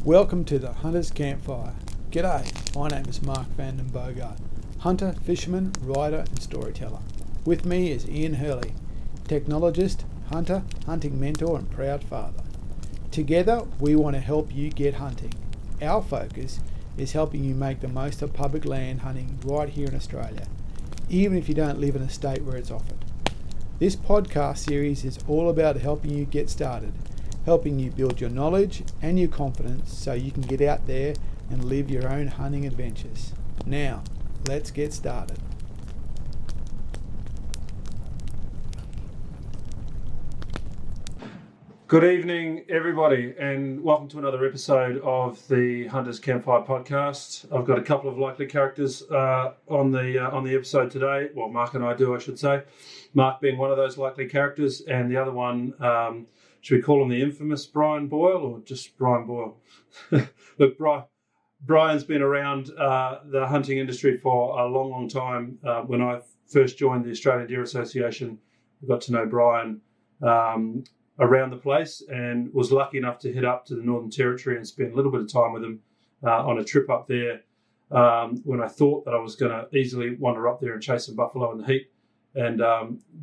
Welcome to the Hunter's Campfire. G'day, my name is Mark van den Bogart, hunter, fisherman, writer and storyteller. With me is Ian Hurley, technologist, hunter, hunting mentor and proud father. Together we want to help you get hunting. Our focus is helping you make the most of public land hunting right here in Australia, even if you don't live in a state where it's offered. This podcast series is all about helping you get started, helping you build your knowledge and your confidence so you can get out there and live your own hunting adventures. Now, let's get started. Good evening, everybody, and welcome to another episode of the Hunter's Campfire podcast. I've got a couple of likely characters on the episode today. Well, Mark and I do, I should say. Mark being one of those likely characters, and the other one, should we call him the infamous Brian Boyle or just Brian Boyle? Look, Brian's been around the hunting industry for a long, long time. When I first joined the Australian Deer Association, I got to know Brian around the place and was lucky enough to head up to the Northern Territory and spend a little bit of time with him on a trip up there when I thought that I was going to easily wander up there and chase some buffalo in the heat, and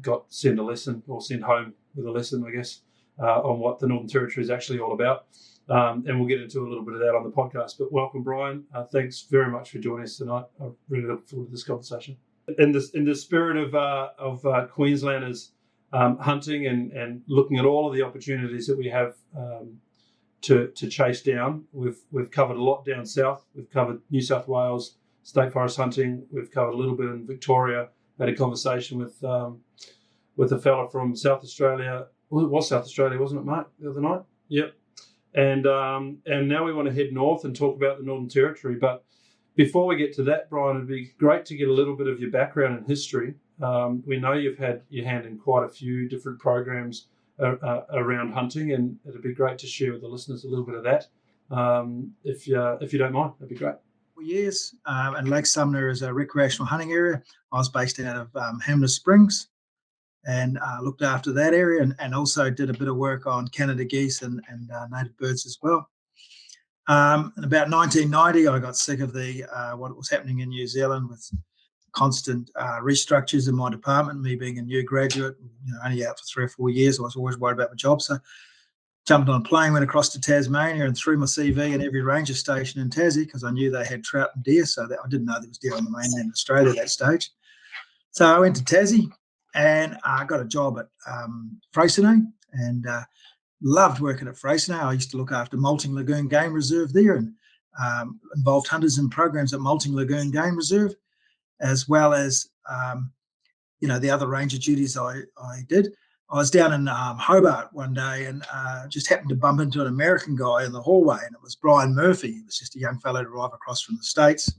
got sent home with a lesson, I guess, on what the Northern Territory is actually all about. And we'll get into a little bit of that on the podcast. But welcome, Brian. Thanks very much for joining us tonight. I really look forward to this conversation. In the spirit of Queenslanders hunting and looking at all of the opportunities that we have to chase down, we've covered a lot down south. We've covered New South Wales state forest hunting. We've covered a little bit in Victoria. Had a conversation with a fella from South Australia. Well, it was South Australia, wasn't it, Mark, the other night? Yep. And now we want to head north and talk about the Northern Territory. But before we get to that, Brian, it'd be great to get a little bit of your background and history. We know you've had your hand in quite a few different programs around hunting, and it'd be great to share with the listeners a little bit of that. If you don't mind, that'd be great. For years, and Lake Sumner is a recreational hunting area. I was based out of Hamner Springs, and looked after that area, and also did a bit of work on Canada geese and native birds as well. In about 1990, I got sick of the what was happening in New Zealand with constant restructures in my department. Me being a new graduate, only out for 3 or 4 years, I was always worried about my job. So jumped on a plane, went across to Tasmania, and threw my CV in every ranger station in Tassie because I knew they had trout and deer. So that I didn't know there was deer on the mainland of Australia at that stage. So I went to Tassie, and I got a job at Freycinet, and loved working at Freycinet. I used to look after Malting Lagoon Game Reserve there, and involved hunters in programs at Malting Lagoon Game Reserve, as well as the other ranger duties I did. I was down in Hobart one day, and just happened to bump into an American guy in the hallway, and it was Brian Murphy. He was just a young fellow to arrive across from the States,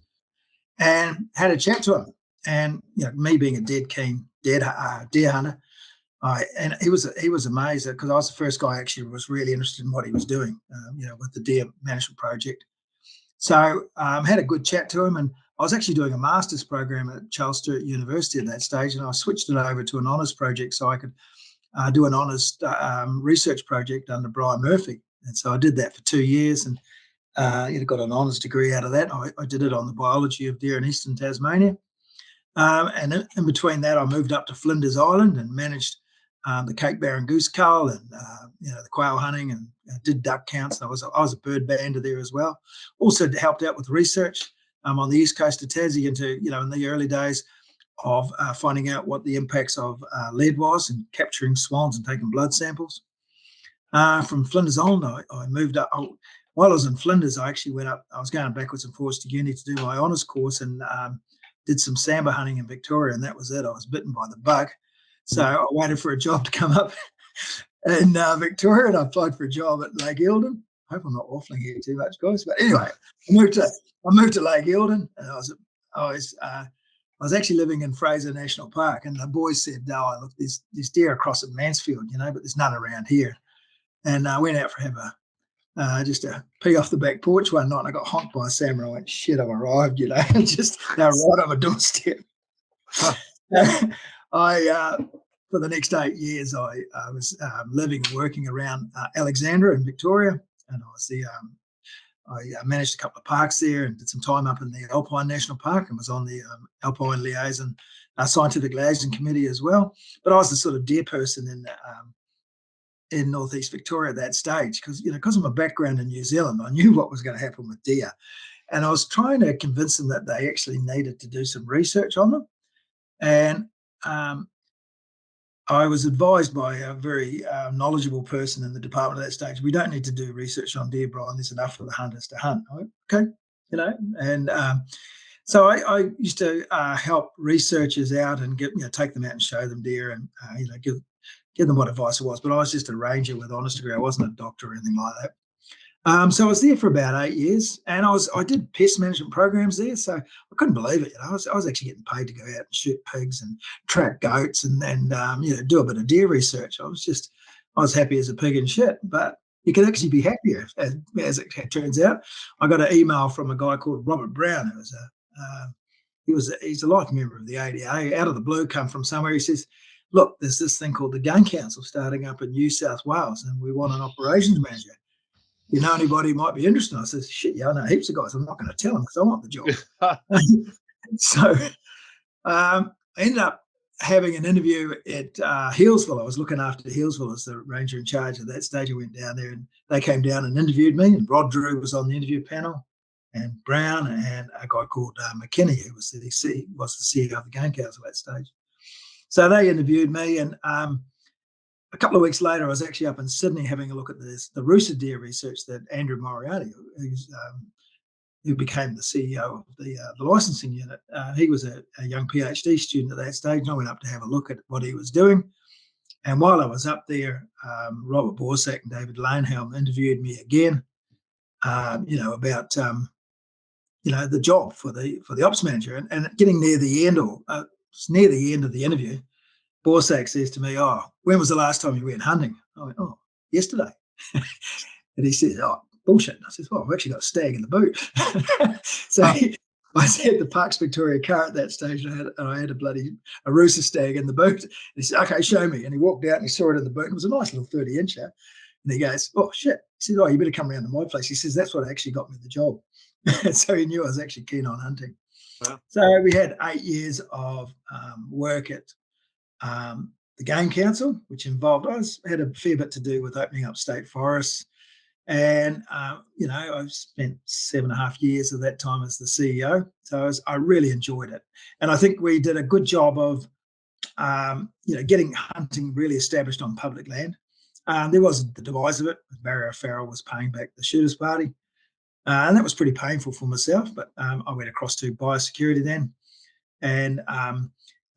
and had a chat to him. And me being a deer hunter, and he was amazed because I was the first guy actually was really interested in what he was doing, with the deer management project. So had a good chat to him, and I was actually doing a master's program at Charles Sturt University at that stage, and I switched it over to an honours project so I could do an honours research project under Brian Murphy. And so I did that for 2 years, and got an honours degree out of that. I did it on the biology of deer in eastern Tasmania. And in between that, I moved up to Flinders Island and managed the Cape Barren goose cull and the quail hunting, and did duck counts. I was a bird bander there as well. Also helped out with research on the east coast of Tassie into in the early days of finding out what the impacts of lead was and capturing swans and taking blood samples. From Flinders Island, I moved up. While I was in Flinders, I actually went up. I was going backwards and forwards to uni to do my honours course, and did some sambar hunting in Victoria, and that was it. I was bitten by the bug. So I waited for a job to come up in Victoria, and I applied for a job at Lake Eildon. I hope I'm not waffling here too much, guys. But anyway, I moved to Lake Eildon, and I was actually living in Fraser National Park, and the boys said, "Oh, look, there's deer across at Mansfield, but there's none around here." And I went out for just to pee off the back porch one night, and I got honked by a salmon. I went, "Shit, I've arrived," just they're right on my doorstep. For the next 8 years, I was living and working around Alexandra in Victoria, and I was the managed a couple of parks there and did some time up in the Alpine National Park and was on the Alpine Liaison, Scientific Liaison Committee as well. But I was the sort of deer person in northeast Victoria at that stage because of my background in New Zealand, I knew what was going to happen with deer. And I was trying to convince them that they actually needed to do some research on them. And I was advised by a very knowledgeable person in the department at that stage, we don't need to do research on deer, Brian. There's enough for the hunters to hunt. I went, okay, and so I used to help researchers out and take them out and show them deer and give them what advice it was. But I was just a ranger with honest degree. I wasn't a doctor or anything like that. So I was there for about 8 years, and I did pest management programs there. So I couldn't believe it. I was actually getting paid to go out and shoot pigs and track goats and do a bit of deer research. I was happy as a pig in shit, but you can actually be happier as it turns out. I got an email from a guy called Robert Brown, who was he's a life member of the ADA. Out of the blue, come from somewhere. He says, "Look, there's this thing called the Gun Council starting up in New South Wales, and we want an operations manager. You know anybody who might be interested?" I said, "Shit, yeah, I know heaps of guys. I'm not going to tell them because I want the job." So I ended up having an interview at Healesville. I was looking after Healesville as the ranger in charge at that stage. I went down there and they came down and interviewed me, and Rod Drew was on the interview panel, and Brown, and a guy called McKinney, who was the CEO of the Game Council at that stage. So they interviewed me, and a couple of weeks later, I was actually up in Sydney having a look at the rooster deer research that Andrew Moriarty, who became the CEO of the licensing unit. He was a young PhD student at that stage, and I went up to have a look at what he was doing. And while I was up there, Robert Borsak and David Lanehelm interviewed me again, about the job for the ops manager, and getting near the end, it's near the end of the interview. Borsak says to me, "Oh, when was the last time you went hunting?" I went, "Oh, yesterday." And he says, "Oh, bullshit." And I said, "Well, I've actually got a stag in the boot." So I had the Parks Victoria car at that stage, and I had a rooster stag in the boot. And he said, "Okay, show me." And he walked out and he saw it in the boot. It was a nice little 30-incher. And he goes, "Oh, shit." He said, "Oh, you better come around to my place." He says, "That's what actually got me the job." So he knew I was actually keen on hunting. Wow. So we had 8 years of work at the Game Council, which involved, I had a fair bit to do with opening up state forests. And, I spent 7.5 years of that time as the CEO. So I really enjoyed it. And I think we did a good job of, getting hunting really established on public land. There was the demise of it. Barry O'Farrell was paying back the Shooters Party. And that was pretty painful for myself. But I went across to biosecurity then.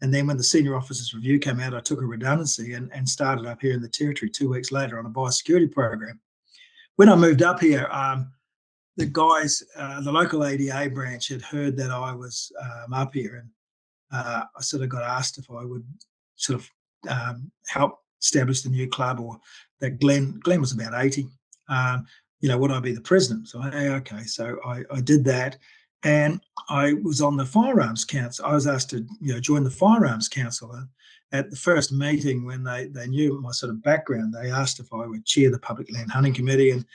And then when the senior officers review came out, I took a redundancy and started up here in the Territory 2 weeks later on a biosecurity program. When I moved up here, the guys, the local ADA branch had heard that I was up here, and I sort of got asked if I would sort of help establish the new club, or that Glenn was about 80. Would I be the president? So okay. So I did that. And I was on the Firearms Council. I was asked to join the Firearms Council. At the first meeting, when they knew my sort of background, they asked if I would chair the Public Land Hunting Committee and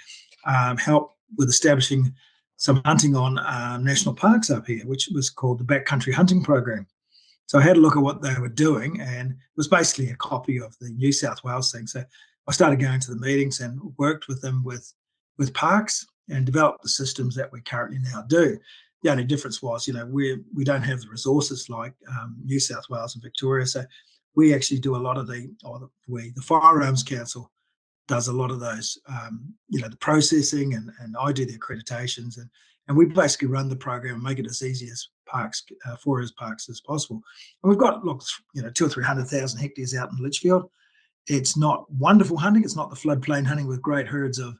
help with establishing some hunting on national parks up here, which was called the Backcountry Hunting Program. So I had a look at what they were doing, and it was basically a copy of the New South Wales thing. So I started going to the meetings and worked with them with parks and developed the systems that we currently now do. The only difference was, we don't have the resources like New South Wales and Victoria. So we actually do a lot of the Firearms Council does a lot of those, the processing, and I do the accreditations, and we basically run the program and make it as easy as forest parks as possible. And we've got 200,000 or 300,000 hectares out in Litchfield. It's not wonderful hunting. It's not the floodplain hunting with great herds of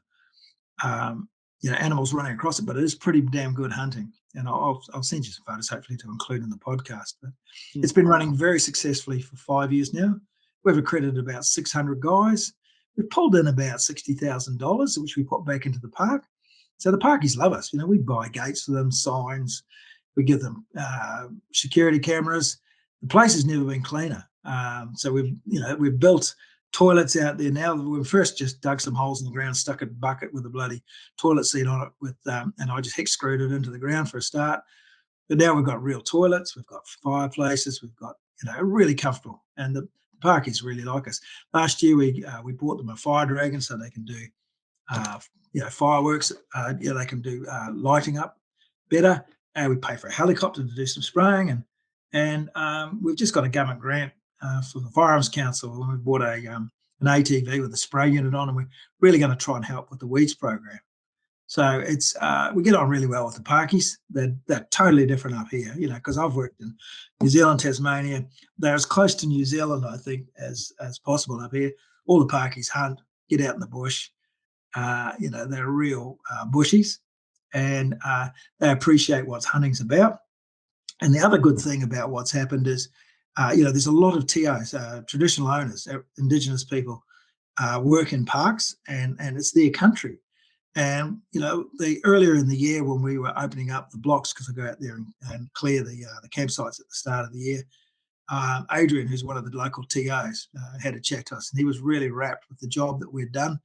animals running across it, but it is pretty damn good hunting. And I'll send you some photos, hopefully, to include in the podcast. But it's been running very successfully for 5 years now. We've accredited about 600 guys. We've pulled in about $60,000, which we put back into the park. So the parkies love us. We buy gates for them, signs. We give them security cameras. The place has never been cleaner. So we've built toilets out there now. We first just dug some holes in the ground, stuck a bucket with a bloody toilet seat on it and I just hex screwed it into the ground for a start. But now we've got real toilets, we've got fireplaces, we've got, really comfortable. And the parkies really like us. Last year we bought them a fire dragon so they can do fireworks. They can do lighting up better. And we pay for a helicopter to do some spraying, and we've just got a government grant for the Firearms Council when we bought an ATV with a spray unit on, and we're really going to try and help with the weeds program. So it's we get on really well with the parkies. They're totally different up here, because I've worked in New Zealand, Tasmania. They're as close to New Zealand, I think, as possible up here. All the parkies hunt, get out in the bush. They're real bushies, and they appreciate what hunting's about. And the other good thing about what's happened is, there's a lot of TOs, traditional owners, Indigenous people, work in parks, and it's their country. And the earlier in the year when we were opening up the blocks, because I go out there and clear the campsites at the start of the year, Adrian, who's one of the local TOs, had a chat to us, and he was really rapt with the job that we'd done.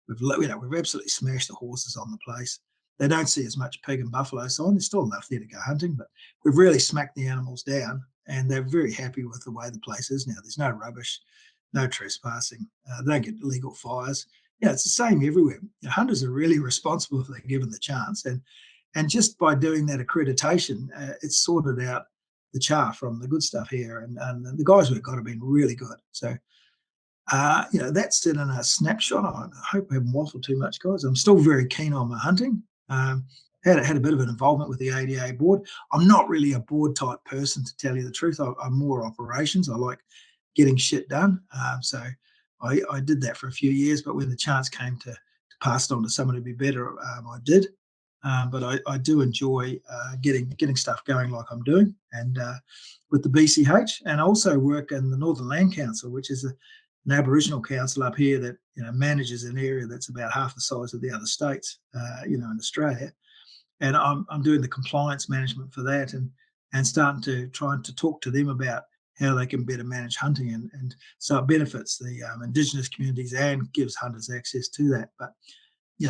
We've absolutely smashed the horses on the place. They don't see as much pig and buffalo sign. There's still enough there to go hunting, but we've really smacked the animals down, and they're very happy with the way the place is now. There's no rubbish, no trespassing. They don't get illegal fires. It's the same everywhere. Hunters are really responsible if they're given the chance, and just by doing that accreditation, it's sorted out the chaff from the good stuff here, and the guys we've got have been really good. So, that's it in a snapshot. I hope I haven't waffled too much, guys. I'm still very keen on my hunting. Had a bit of an involvement with the ADA board. I'm not really a board type person, to tell you the truth. I'm more operations. I like getting shit done. So I did that for a few years, but when the chance came to pass it on to someone who'd be better, I did. But I do enjoy getting stuff going like I'm doing, and with the BCH, and also work in the Northern Land Council, which is an Aboriginal council up here that manages an area that's about half the size of the other states, in Australia. And I'm doing the compliance management for that, and starting to try to talk to them about how they can better manage hunting, and so it benefits the Indigenous communities and gives hunters access to that. But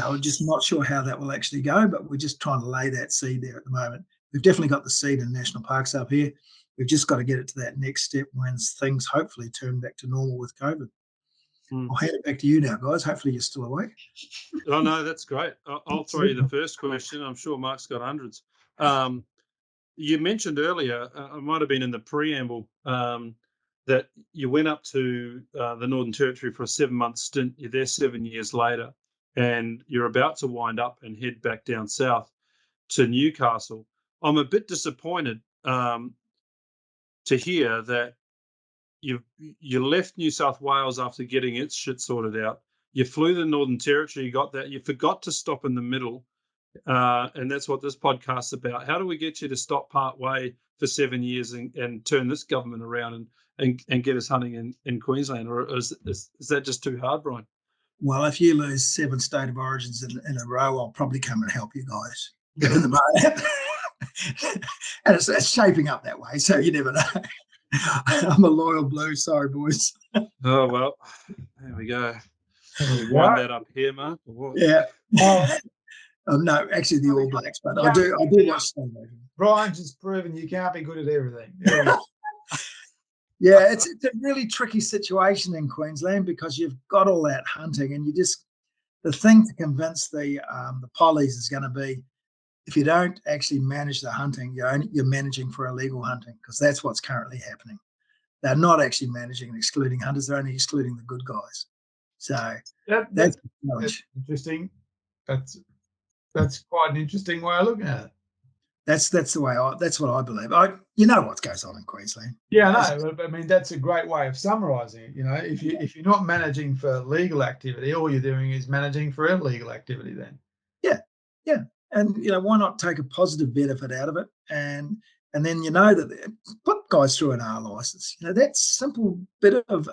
I'm just not sure how that will actually go, but we're just trying to lay that seed there at the moment. We've definitely got the seed in national parks up here. We've just got to get it to that next step when things hopefully turn back to normal with COVID. I'll hand it back to you now, guys. Hopefully you're still awake. Oh, no, that's great. I'll throw you the first question. I'm sure Mark's got hundreds. You mentioned earlier, it might have been in the preamble, that you went up to the Northern Territory for a 7-month stint. You're there 7 years later, and you're about to wind up and head back down south to Newcastle. I'm a bit disappointed to hear that you left New South Wales after getting its shit sorted out. You flew the Northern Territory, you got that. You forgot to stop in the middle, and that's what this podcast's about. How do we get you to stop part way for 7 years and turn this government around and get us hunting in Queensland? Or is that just too hard, Brian? Well, if you lose 7 state of origins in a row, I'll probably come and help you guys. Given the moment. And it's shaping up that way, so you never know. I'm a loyal blue. Sorry, boys. Oh, well, there we go. We wind that up here, Mark. Yeah. No, actually the All Blacks, but I do watch some of them. Brian's just proven you can't be good at everything. Yeah, it's a really tricky situation in Queensland, because you've got all that hunting, and the thing to convince the pollies is going to be, if you don't actually manage the hunting, you're managing for illegal hunting, because that's what's currently happening. They're not actually managing and excluding hunters; they're only excluding the good guys. So that's interesting. That's quite an interesting way of looking at it. That's the way that's what I believe. What goes on in Queensland. Yeah, no, but I mean that's a great way of summarising it. If you're not managing for legal activity, all you're doing is managing for illegal activity. Then. Yeah, and why not take a positive benefit out of it, and then that put guys through an R license. That simple bit of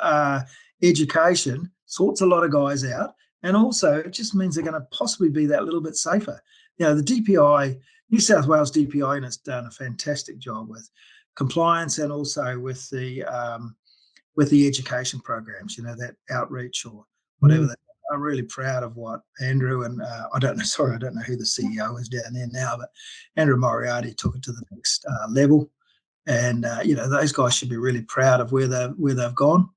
education sorts a lot of guys out, and also it just means they're going to possibly be that little bit safer. The DPI. New South Wales DPI has done a fantastic job with compliance, and also with the with the education programs, that outreach or whatever. I'm really proud of what Andrew and I don't know who the CEO is down there now, but Andrew Moriarty took it to the next level. And those guys should be really proud of where they've gone.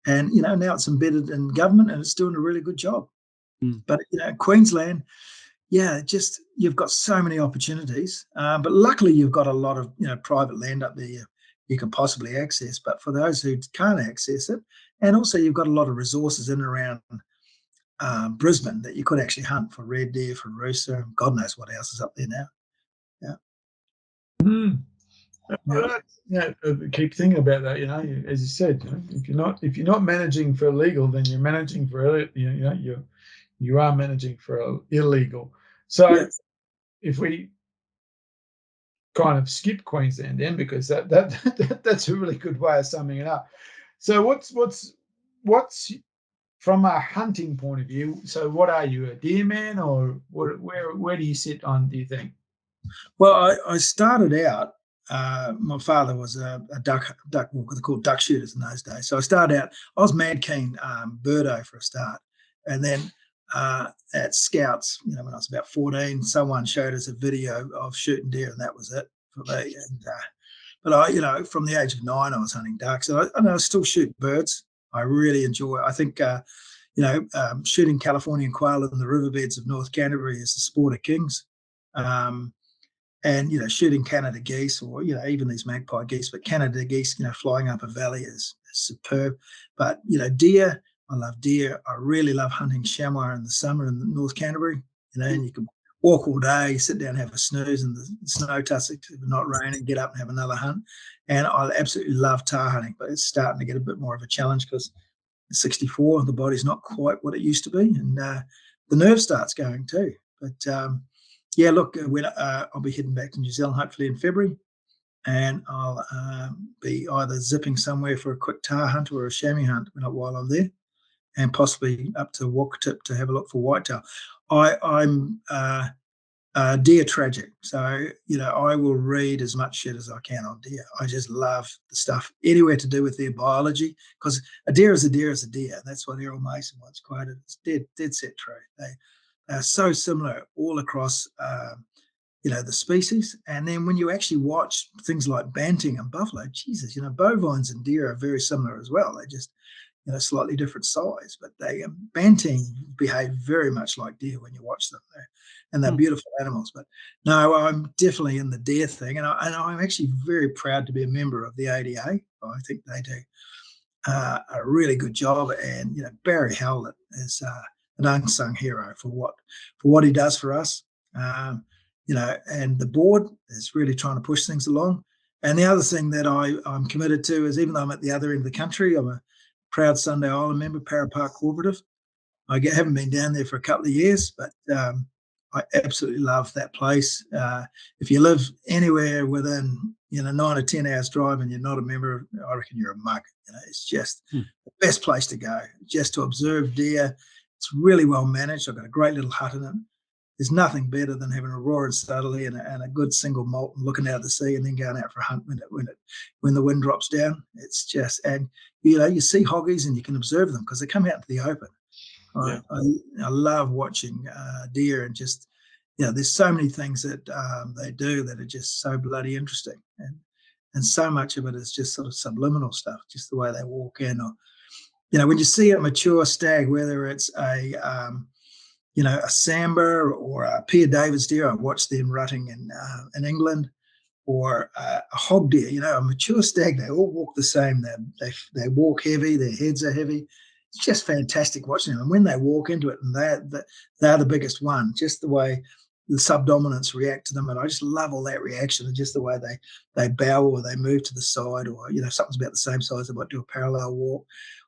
And now it's embedded in government and it's doing a really good job. But Queensland, just you've got so many opportunities. But luckily you've got a lot of private land up there you can possibly access. But for those who can't access it, and also you've got a lot of resources in and around Brisbane that you could actually hunt for red deer, for rooster, and God knows what else is up there now. Keep thinking about that. As you said, if you're not managing for illegal, then you're managing for you are managing for illegal. So if we kind of skip Queensland then, because that's a really good way of summing it up. So what's from a hunting point of view? So what are you, a deer man, or where do you sit on? Do you think? Well, I started out. My father was a duck walker. They're called duck shooters in those days. So I started out. I was mad keen birdo for a start, and then at Scouts, when I was about 14, someone showed us a video of shooting deer, and that was it for me. And but I, from the age of 9, I was hunting ducks, and I still shoot birds. I really enjoy it. I think shooting Californian quail in the riverbeds of North Canterbury is the sport of kings. And shooting Canada geese, or even these magpie geese, but Canada geese, flying up a valley is superb. But deer, I love deer. I really love hunting chamois in the summer in North Canterbury. And you can walk all day, sit down, have a snooze in the snow tussocks if it's not raining, get up and have another hunt. And I absolutely love tahr hunting, but it's starting to get a bit more of a challenge because at 64, the body's not quite what it used to be, and the nerve starts going too. But look, I'll be heading back to New Zealand hopefully in February, and I'll be either zipping somewhere for a quick tahr hunt or a chamois hunt while I'm there, and possibly up to Wakatip to have a look for whitetail. I'm deer tragic, so I will read as much shit as I can on deer. I just love the stuff anywhere to do with their biology, because a deer is a deer is a deer. That's what Errol Mason once quoted. It's dead set true. They are so similar all across the species. And then when you actually watch things like banting and buffalo, Jesus, bovines and deer are very similar as well. They just slightly different size, but they banting behave very much like deer when you watch them. And they're beautiful animals. But no, I'm definitely in the deer thing, and I'm actually very proud to be a member of the ADA. I think they do a really good job, and Barry Howlett is an unsung hero for what he does for us. And the board is really trying to push things along. And the other thing that I'm committed to is, even though I'm at the other end of the country, I'm a proud Sunday Island member, Para Park Cooperative. I haven't been down there for a couple of years, but I absolutely love that place. If you live anywhere within 9 or 10 hours drive and you're not a member, I reckon you're a mug. It's just the best place to go, just to observe deer. It's really well managed. I've got a great little hut in it. There's nothing better than having a roaring Studley and a good single malt and looking out at the sea, and then going out for a hunt when the wind drops down. It's just, and you see hoggies and you can observe them because they come out into the open. I love watching deer, and just there's so many things that they do that are just so bloody interesting, and so much of it is just sort of subliminal stuff, just the way they walk in, or when you see a mature stag, whether it's a Samba or a Pierre David's deer. I watched them rutting in England, or a hog deer. A mature stag. They all walk the same. They walk heavy. Their heads are heavy. It's just fantastic watching them. And when they walk into it, and they're the biggest one. Just the way the subdominants react to them, and I just love all that reaction, and just the way they bow or they move to the side, or something's about the same size. They might do a parallel walk.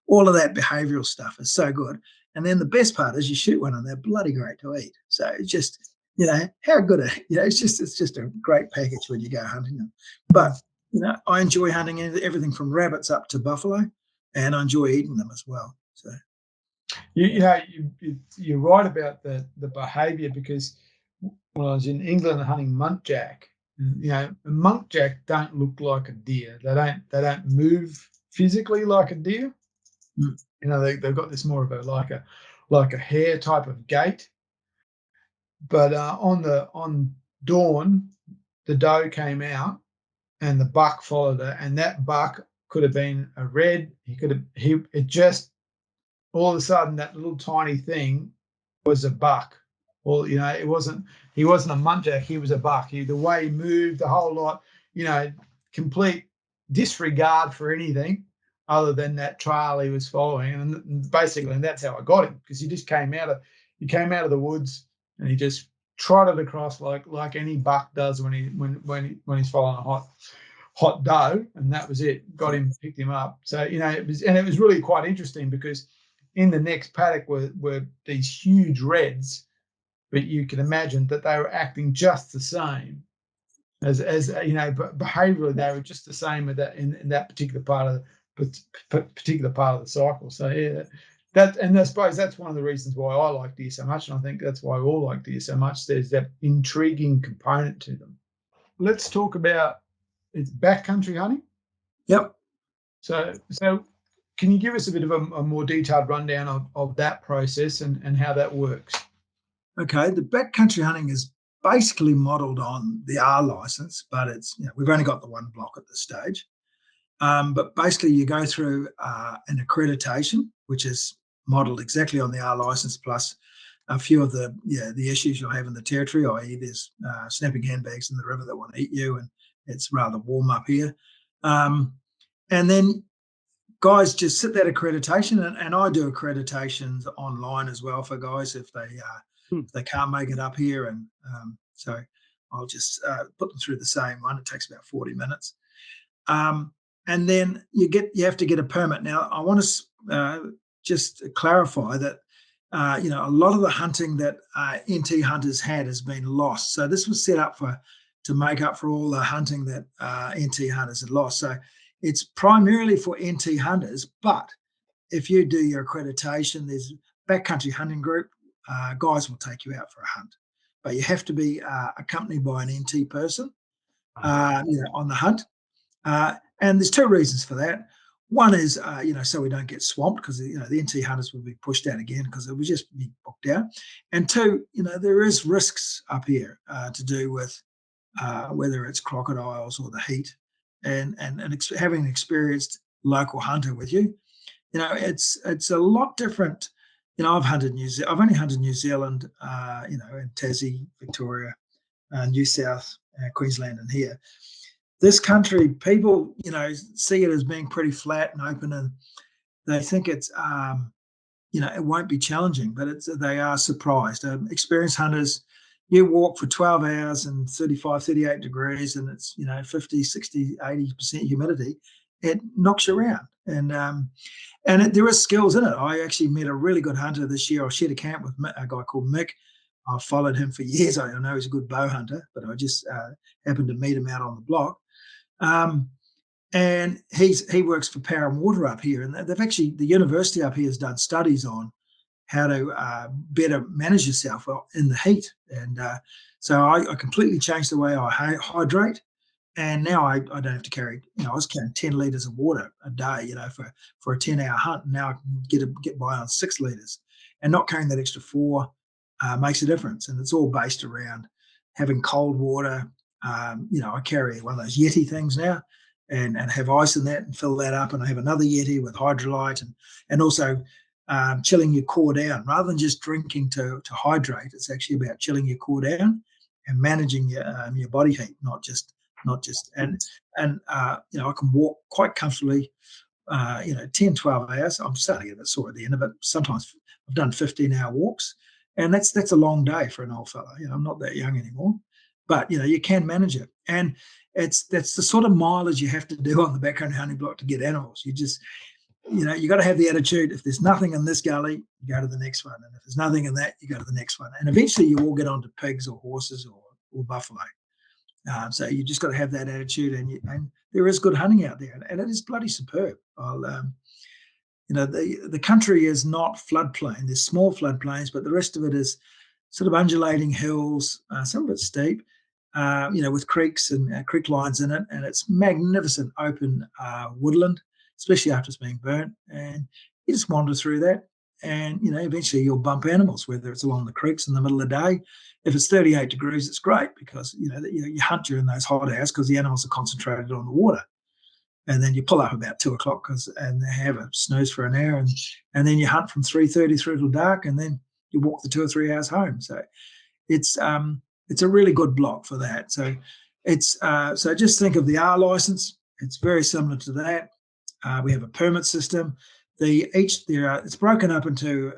All of that behavioural stuff is so good. And then the best part is you shoot one and they're bloody great to eat. So it's just, how good it's just a great package when you go hunting them. But, I enjoy hunting everything from rabbits up to buffalo, and I enjoy eating them as well. So you're right about the behaviour, because when I was in England hunting muntjac, muntjac don't look like a deer. They don't move physically like a deer. Mm. You know, they've got this more of a like a hare type of gait. But on dawn, the doe came out and the buck followed her, and that buck could have been a red. It just all of a sudden that little tiny thing was a buck. Well, you know, he wasn't a muntjac, he was a buck. The way he moved, the whole lot, you know, complete disregard for anything other than that trail he was following. And basically, and that's how I got him, because he came out of the woods and he just trotted across like any buck does when he's following a hot doe, and that was it. Got him, picked him up. So, you know, it was really quite interesting, because in the next paddock were these huge reds, but you can imagine that they were acting just the same as you know, but behaviourally they were just the same with that in that particular part of the cycle. So yeah, and I suppose that's one of the reasons why I like deer so much, and I think that's why we all like deer so much. There's that intriguing component to them. Let's talk about it's backcountry hunting. Yep. So can you give us a bit of a more detailed rundown of that process and how that works? Okay, the backcountry hunting is basically modelled on the R license, but it's, you know, we've only got the one block at this stage. But basically, you go through an accreditation, which is modelled exactly on the R license, plus a few of the issues you'll have in the territory, i.e., there's snapping handbags in the river that want to eat you, and it's rather warm up here. And then guys just sit that accreditation, and I do accreditations online as well for guys if they can't make it up here, and so I'll just put them through the same one. It takes about 40 minutes. And then you have to get a permit. Now, I want to just clarify that you know, a lot of the hunting that NT hunters had has been lost. So this was set up to make up for all the hunting that NT hunters had lost. So it's primarily for NT hunters, but if you do your accreditation, there's backcountry hunting group, guys will take you out for a hunt. But you have to be accompanied by an NT person you know, on the hunt. And there's two reasons for that. One is, you know, so we don't get swamped, because, you know, the NT hunters will be pushed out again because it would just be booked out. And two, you know, there is risks up here to do with whether it's crocodiles or the heat, and having an experienced local hunter with you, you know, it's a lot different. You know, I've only hunted New Zealand, you know, in Tassie, Victoria, New South, Queensland, and here. This country, people, you know, see it as being pretty flat and open, and they think it's, you know, it won't be challenging, but they are surprised. Experienced hunters, you walk for 12 hours and 35, 38 degrees, and it's, you know, 50, 60, 80% humidity. It knocks you around. And there is skills in it. I actually met a really good hunter this year. I shared a camp with a guy called Mick. I've followed him for years. I know he's a good bow hunter, but I just happened to meet him out on the block. And he works for Power and Water up here, and they've actually, the university up here has done studies on how to better manage yourself in the heat. And so I completely changed the way I hydrate, and now I don't have to carry, you know, I was carrying 10 litres of water a day, you know, for a 10-hour hunt. And now I can get by on 6 litres, and not carrying that extra 4 makes a difference. And it's all based around having cold water. You know, I carry one of those Yeti things now, and have ice in that and fill that up, and I have another Yeti with hydrolyte, and also chilling your core down rather than just drinking to hydrate. It's actually about chilling your core down and managing your body heat, not just and you know, I can walk quite comfortably, you know, 10, 12 hours. I'm starting to get a bit sore at the end of it. Sometimes I've done 15-hour walks, and that's a long day for an old fella. You know, I'm not that young anymore, but, you know, you can manage it. And that's the sort of mileage you have to do on the backcountry hunting block to get animals. You just, you know, you got to have the attitude. If there's nothing in this gully, you go to the next one. And if there's nothing in that, you go to the next one. And eventually you will get onto pigs or horses or buffalo. So you just got to have that attitude, and there is good hunting out there, and it is bloody superb. You know, the country is not floodplain. There's small floodplains, but the rest of it is sort of undulating hills, some of it's steep, you know, with creeks and creek lines in it, and it's magnificent open woodland. especially after it's being burnt. And you just wander through that. And, eventually you'll bump animals, whether it's along the creeks in the middle of the day. If it's 38 degrees, it's great because, you hunt during those hot hours because the animals are concentrated on the water. And then you pull up about 2 o'clock and they have a snooze for an hour. And then you hunt from 3:30 through till dark, and then you walk the 2 or 3 hours home. So it's a really good block for that. So so just think of the R license. It's very similar to that. We have a permit system. It's broken up into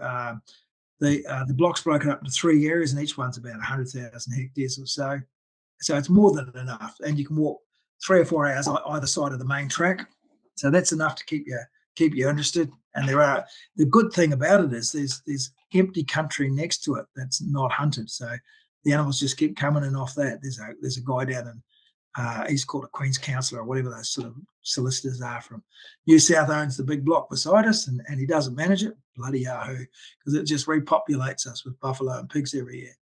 the block's broken up into 3 areas, and each one's about 100,000 hectares or so. So it's more than enough, and you can walk 3 or 4 hours either side of the main track. So that's enough to keep you interested. And the good thing about it is there's empty country next to it that's not hunted. So the animals just keep coming in off that. There's a guy down in he's called a Queen's Counsellor or whatever those sort of solicitors are from New South, owns the big block beside us, and he doesn't manage it. Bloody yahoo, because it just repopulates us with buffalo and pigs every year.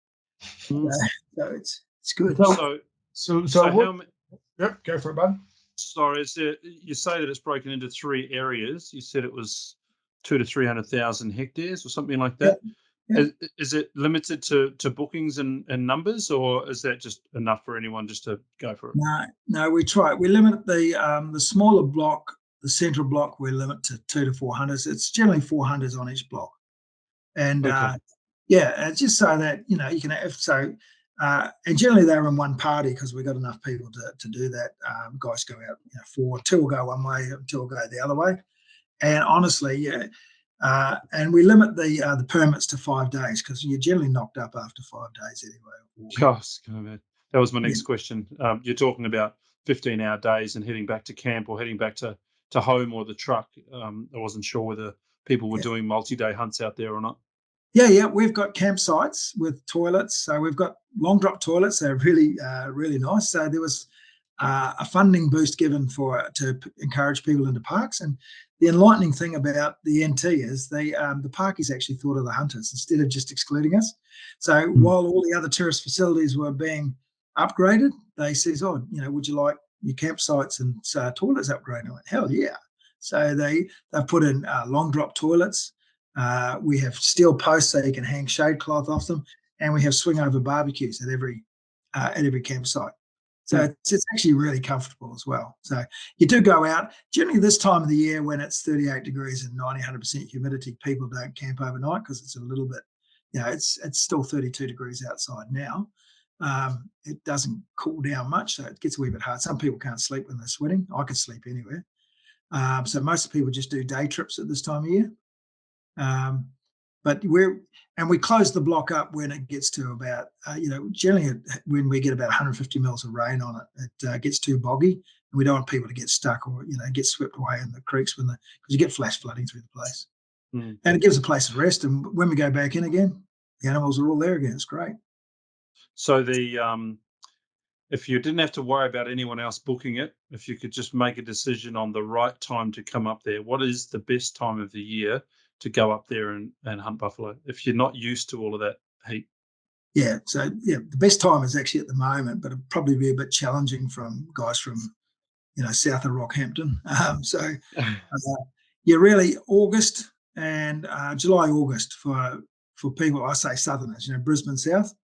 Mm. So it's good. So how many? Yep, go for it, bud. Sorry, you say that it's broken into 3 areas. You said it was 200,000 to 300,000 hectares or something like that. Yeah. Is it limited to bookings and numbers, or is that just enough for anyone just to go for it? No, we try. We limit the smaller block, the central block, we limit to 200 to 400. It's generally 400 on each block. And Okay. it's just so that, you can have, and generally they're in one party because we've got enough people to do that. Guys go out, 2 will go one way, 2 will go the other way. And honestly, and we limit the permits to 5 days because you're generally knocked up after 5 days anyway. Gosh, that was my next question. You're talking about 15-hour days and heading back to camp or heading back to home or the truck. I wasn't sure whether people were doing multi-day hunts out there or not. Yeah, we've got campsites with toilets. So we've got long drop toilets. They're really, really nice. So there was a funding boost given to encourage people into parks. And the enlightening thing about the NT is the parkies actually thought of the hunters instead of just excluding us. So while all the other tourist facilities were being upgraded, they says, would you like your campsites and toilets upgraded? I went, hell yeah. So they've put in long drop toilets. We have steel posts so you can hang shade cloth off them, and we have swing over barbecues at every campsite. So it's actually really comfortable as well. So you do go out. Generally this time of the year when it's 38 degrees and 100% humidity, people don't camp overnight because it's a little bit, it's still 32 degrees outside now. It doesn't cool down much, so it gets a wee bit hard. Some people can't sleep when they're sweating. I can sleep anywhere. So most people just do day trips at this time of year. But we close the block up when it gets to about, generally when we get about 150 mils of rain on it, it gets too boggy, and we don't want people to get stuck or, get swept away in the creeks because you get flash flooding through the place. And it gives a place of rest. And when we go back in again, the animals are all there again. It's great. So if you didn't have to worry about anyone else booking it, if you could just make a decision on the right time to come up there, what is the best time of the year to go up there and hunt buffalo if you're not used to all of that heat? The best time is actually at the moment, but it'll probably be a bit challenging from guys from south of Rockhampton. Really August and July, August for people, I say southerners, Brisbane south.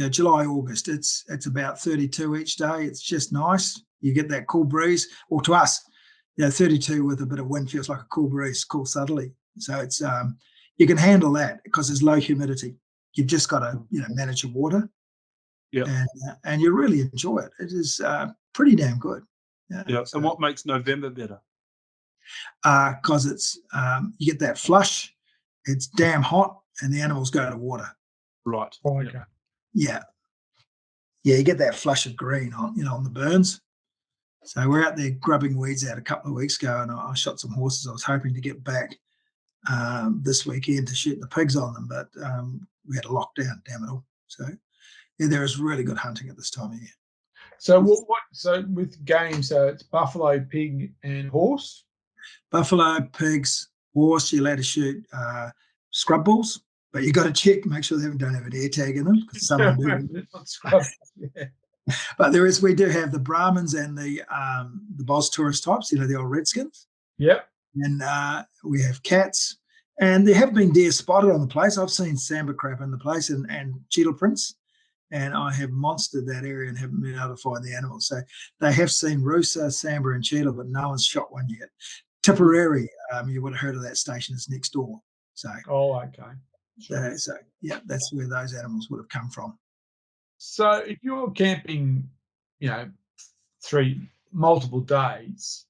July, August, it's about 32 each day. It's just nice. You get that cool breeze, or to us, 32 with a bit of wind feels like a cool breeze, cool southerly. So it's you can handle that because there's low humidity. You've just got to manage your water, and you really enjoy it. It is pretty damn good. And what makes November better? Because it's you get that flush. It's damn hot, and the animals go to water. Right. Okay. Yeah, you get that flush of green on the burns. So we're out there grubbing weeds out a couple of weeks ago, and I shot some horses. I was hoping to get back this weekend to shoot the pigs on them, but we had a lockdown, damn it all. So there is really good hunting at this time of year. So So with game, so it's buffalo, pig, and horse. Buffalo, pigs, horse. You're allowed to shoot scrub bulls, but you got to check, make sure they don't have an air tag in them because some of them do. But we do have the Brahmins and the Boss tourist types, the old Redskins. Yep. And we have cats. And there have been deer spotted on the place. I've seen sambar crap in the place and cheetah prints. And I have monstered that area and haven't been able to find the animals. So they have seen rooster, sambar, and cheetah, but no one's shot one yet. Tipperary, you would have heard of that station. It's next door. So, okay. So yeah, that's where those animals would have come from. So if you're camping, multiple days,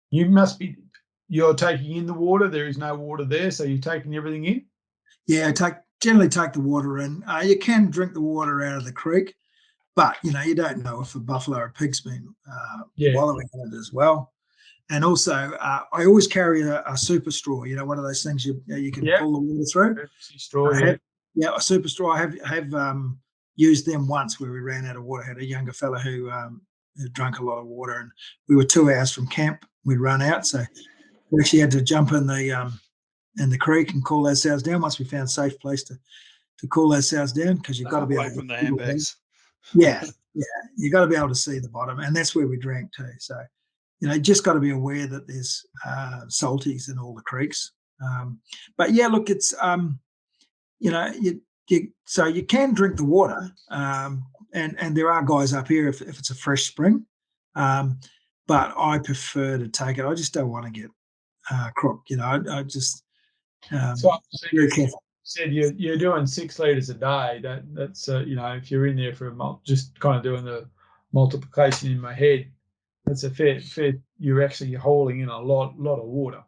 you're taking in the water. There is no water there, so you're taking everything in? Yeah, generally take the water in. You can drink the water out of the creek, but, you don't know if a buffalo or a pig's been wallowing in it as well. And also, I always carry a super straw, one of those things you can pull the water through. Straw, a super straw. I have used them once where we ran out of water. I had a younger fella who drank a lot of water, and we were 2 hours from camp. We'd run out, so we actually had to jump in the creek and cool ourselves down once we found a safe place to cool ourselves down, because you've got to be able from the handbags. Yeah, you got to be able to see the bottom, and that's where we drank too. So, just got to be aware that there's salties in all the creeks. But yeah, look, it's so you can drink the water, and there are guys up here if it's a fresh spring, but I prefer to take it. I just don't want to get crook. I just so very careful. Said you're doing 6 litres a day. That's if you're in there for a month, just kind of doing the multiplication in my head, that's a fair. You're actually hauling in a lot of water.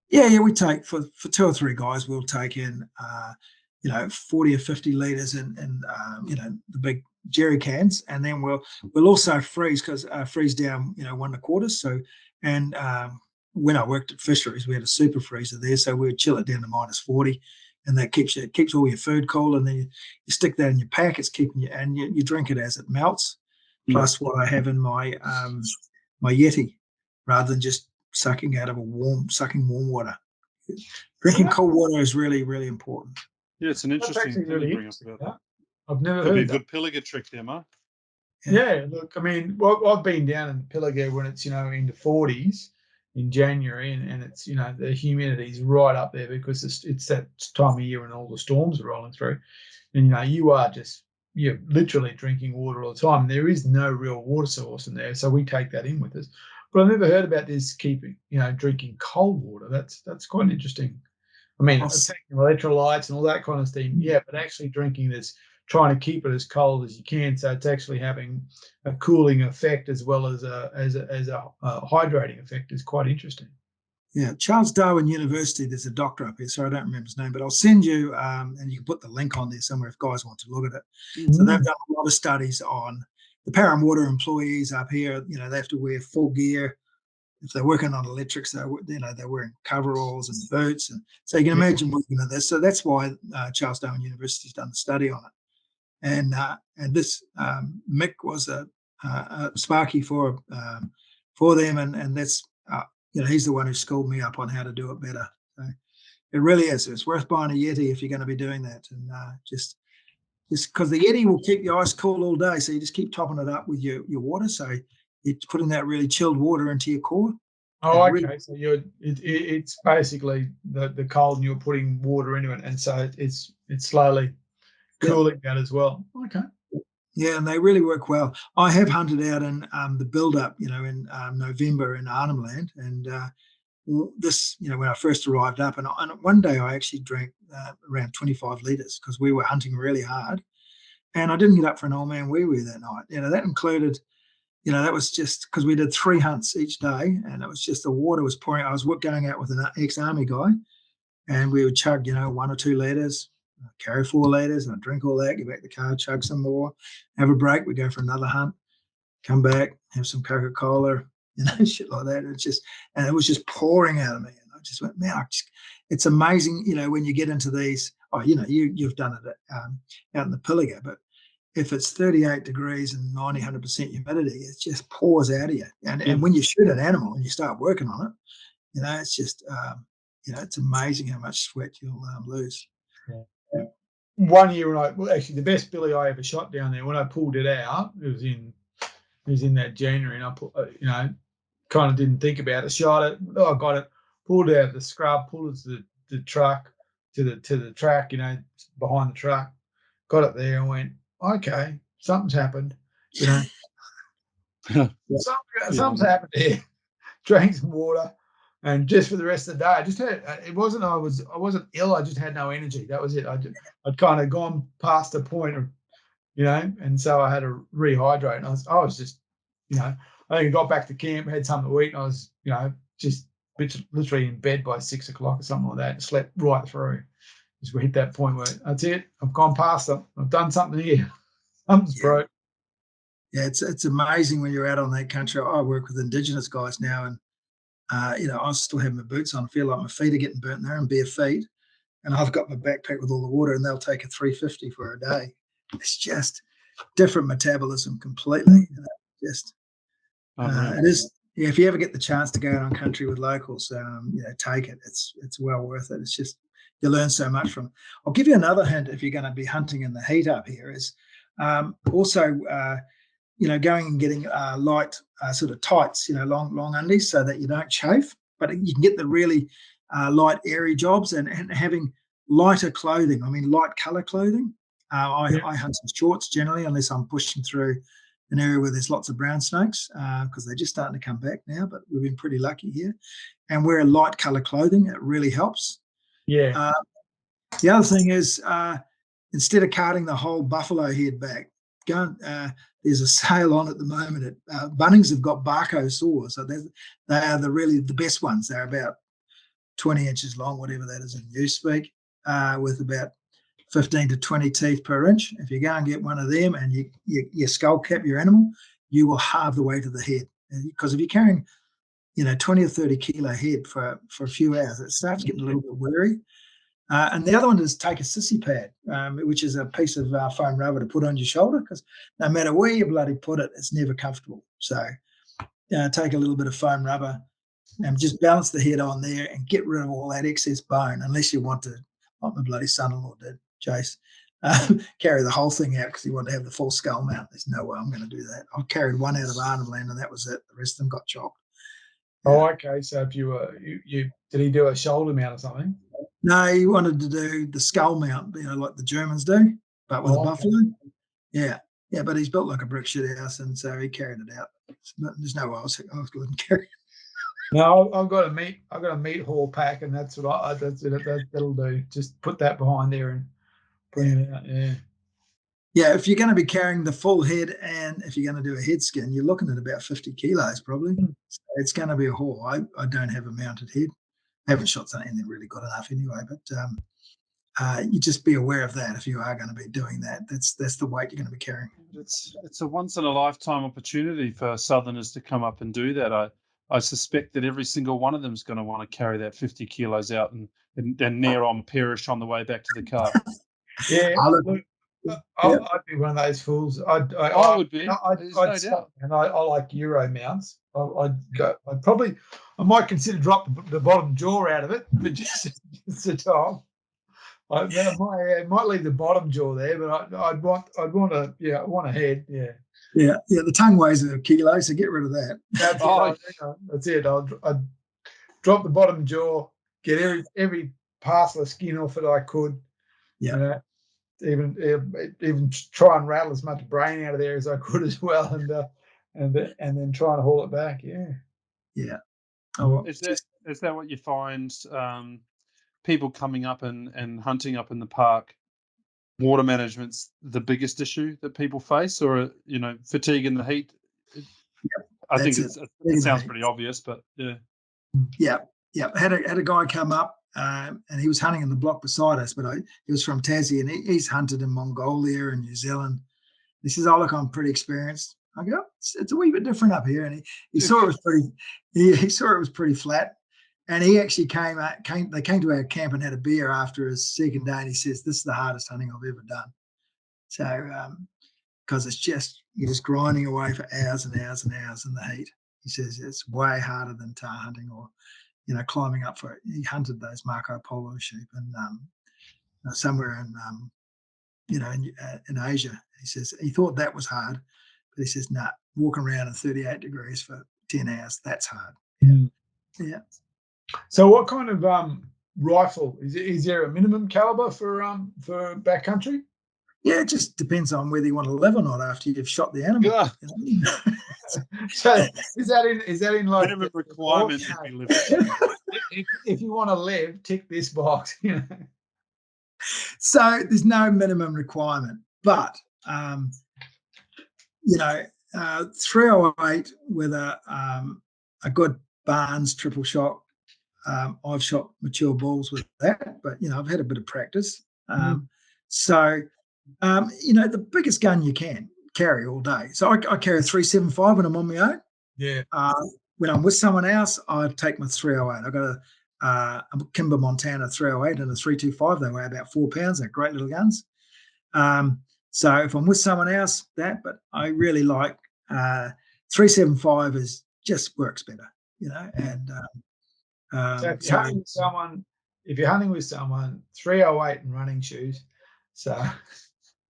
Yeah, we take for 2 or 3 guys, we'll take in 40 or 50 litres in the big jerry cans, and then we'll also freeze down 1 1/4. So, and when I worked at fisheries, we had a super freezer there, so we would chill it down to -40, and that keeps all your food cool. And then you stick that in your pack. It's keeping you, and you drink it as it melts. Plus, what I have in my my Yeti, rather than just sucking out of warm water. Drinking cold water is really, really important. Yeah, it's an interesting thing to bring up about that. I've never Could heard be a good Pilliga trick there, Mark. Yeah, look, I mean, I've been down in Pilliga when it's into 40s in January, and it's the humidity's right up there because it's that time of year when all the storms are rolling through, and you're literally drinking water all the time. There is no real water source in there, so we take that in with us. But I've never heard about this drinking cold water. That's quite interesting. I mean, taking electrolytes and all that kind of thing, but actually drinking this, trying to keep it as cold as you can, so it's actually having a cooling effect as well as a hydrating effect is quite interesting. Yeah, Charles Darwin University, there's a doctor up here, so I don't remember his name, but I'll send you, and you can put the link on there somewhere if guys want to look at it. Mm-hmm. So they've done a lot of studies on the power and water employees up here. They have to wear full gear. If they're working on electrics, they're wearing coveralls and boots, and so you can imagine working at this. So that's why Charles Darwin University's done the study on it. And this Mick was a Sparky for them, and that's he's the one who schooled me up on how to do it better. So it really is. It's worth buying a Yeti if you're going to be doing that, and just because the Yeti will keep your ice cool all day, so you just keep topping it up with your water. So you're putting that really chilled water into your core. Oh, okay. Really, so it's basically the cold, and you're putting water into it, and so it's slowly cooling that as well. Okay. Yeah, and they really work well. I have hunted out in the build-up, in November in Arnhem Land, and this, when I first arrived up, and one day I actually drank around 25 litres because we were hunting really hard, and I didn't get up for an old man wee-wee that night. That included, that was just because we did 3 hunts each day, and it was just the water was pouring. I was going out with an ex-army guy, and we would chug, 1 or 2 litres. Carry 4 litres, and I drink all that, get back to the car, chug some more, have a break, we go for another hunt, come back, have some Coca-Cola, shit like that. And it was just pouring out of me. And I just went, man, it's amazing, when you get into these, you've done it out in the Pilliga, but if it's 38 degrees and 100% humidity, it just pours out of you. And when you shoot an animal and you start working on it, it's just, it's amazing how much sweat you'll lose. Yeah. one year actually the best billy I ever shot down there, when I pulled it out, it was in that January, and I put, kind of didn't think about it. Shot it. Oh, I got it. Pulled it out of the scrub. Pulled it to the truck, to the track. Behind the truck. Got it there and went, okay, something's happened. Something's happened here. Drank some water, and just for the rest of the day, I just had. It wasn't I wasn't ill. I just had no energy. That was it. I'd kind of gone past the point of, and so I had to rehydrate. And I was just, I think I got back to camp, had something to eat, and I was, just literally in bed by 6 o'clock or something like that, and slept right through. Just hit that point where that's it. I've gone past them. I've done something here. Something's broke. Yeah, it's amazing when you're out on that country. I work with Indigenous guys now, and I still have my boots on. I feel like my feet are getting burnt there and bare feet, and I've got my backpack with all the water, and they'll take a 350 for a day. It's just different metabolism completely. It is. Yeah, if you ever get the chance to go out on country with locals, take it. It's well worth it. It's just you learn so much from it. I'll give you another hint if you're going to be hunting in the heat up here is also going and getting light sort of tights, long undies so that you don't chafe, but you can get the really light airy jobs and having lighter clothing. I mean, light color clothing. I hunt in shorts generally, unless I'm pushing through an area where there's lots of brown snakes because they're just starting to come back now, but we've been pretty lucky here. And wear light color clothing. It really helps. Yeah. The other thing is instead of carting the whole buffalo head back, there's a sale on at the moment. Bunnings have got Barco saws. So they are the best ones. They're about 20 inches long, whatever that is in newspeak, with about 15 to 20 teeth per inch. If you go and get one of them and you skull cap your animal, you will halve the weight of the head. Because if you're carrying, 20 or 30 kilo head for a few hours, it starts getting a little bit weary. And the other one is take a sissy pad, which is a piece of foam rubber to put on your shoulder, because no matter where you bloody put it, it's never comfortable. So take a little bit of foam rubber and just balance the head on there and get rid of all that excess bone, unless you want to, like my bloody son-in-law did, Jace, carry the whole thing out because he wanted to have the full skull mount. There's no way I'm going to do that. I carried one out of Arnhem Land and that was it. The rest of them got chopped. Oh, okay. So if you were, did he do a shoulder mount or something? No, he wanted to do the skull mount, like the Germans do, but with a buffalo. Yeah, but he's built like a brick shit house, and so he carried it out. But there's no way I was going to carry it. No, I've got a meat haul pack, and that's what that'll do. Just put that behind there and bring it out. Yeah. Yeah, if you're going to be carrying the full head and if you're going to do a head skin, you're looking at about 50 kilos probably. So it's going to be a haul. I don't have a mounted head. I haven't shot something that really good enough anyway, but you just be aware of that if you are going to be doing that. That's the weight you're going to be carrying. It's a once in a lifetime opportunity for Southerners to come up and do that. I suspect that every single one of them is going to want to carry that 50 kilos out and near on perish on the way back to the car. Yeah. I'd be one of those fools. I would be. I'd stop, and I like Euro mounts. I might consider dropping the bottom jaw out of it, but just the top. I might leave the bottom jaw there, but I want a head. Yeah. Yeah. The tongue weighs a kilo, so get rid of that. That's it. I'd drop the bottom jaw, get every parcel of skin off it I could. Yeah. Even try and rattle as much brain out of there as I could as well, and then try and haul it back. Yeah. Oh, is that what you find? People coming up and hunting up in the park, water management's the biggest issue that people face, or fatigue in the heat. I think it sounds pretty obvious, but yeah. Had a guy come up. And he was hunting in the block beside us, but he was from Tassie, and he's hunted in Mongolia and New Zealand. He says, "Oh, look, I'm pretty experienced." I go, "It's a wee bit different up here." And he saw it was pretty. He saw it was pretty flat, and he actually They came to our camp and had a beer after his second day, and he says, "This is the hardest hunting I've ever done." So, because you're just grinding away for hours and hours and hours in the heat. He says it's way harder than tar hunting or climbing up for it. He hunted those Marco Polo sheep and somewhere in in Asia. He says he thought that was hard, but he says, nah, walking around in 38 degrees for 10 hours, that's hard. Yeah. So what kind of rifle is there a minimum caliber for backcountry? Yeah, it just depends on whether you want to live or not after you've shot the animal. So is that in like minimum requirement to be living? If you want to live, tick this box. So there's no minimum requirement, but 308 with a good Barnes triple shot. I've shot mature bulls with that, but I've had a bit of practice. The biggest gun you can carry all day. So I carry a 375 when I'm on my own. Yeah. When I'm with someone else, I take my 308. I got a Kimber Montana 308 and a 325. They weigh about 4 pounds. They're great little guns. So if I'm with someone else, but I really like 375 just works better, and so if you're hunting with someone, 308 and running shoes. So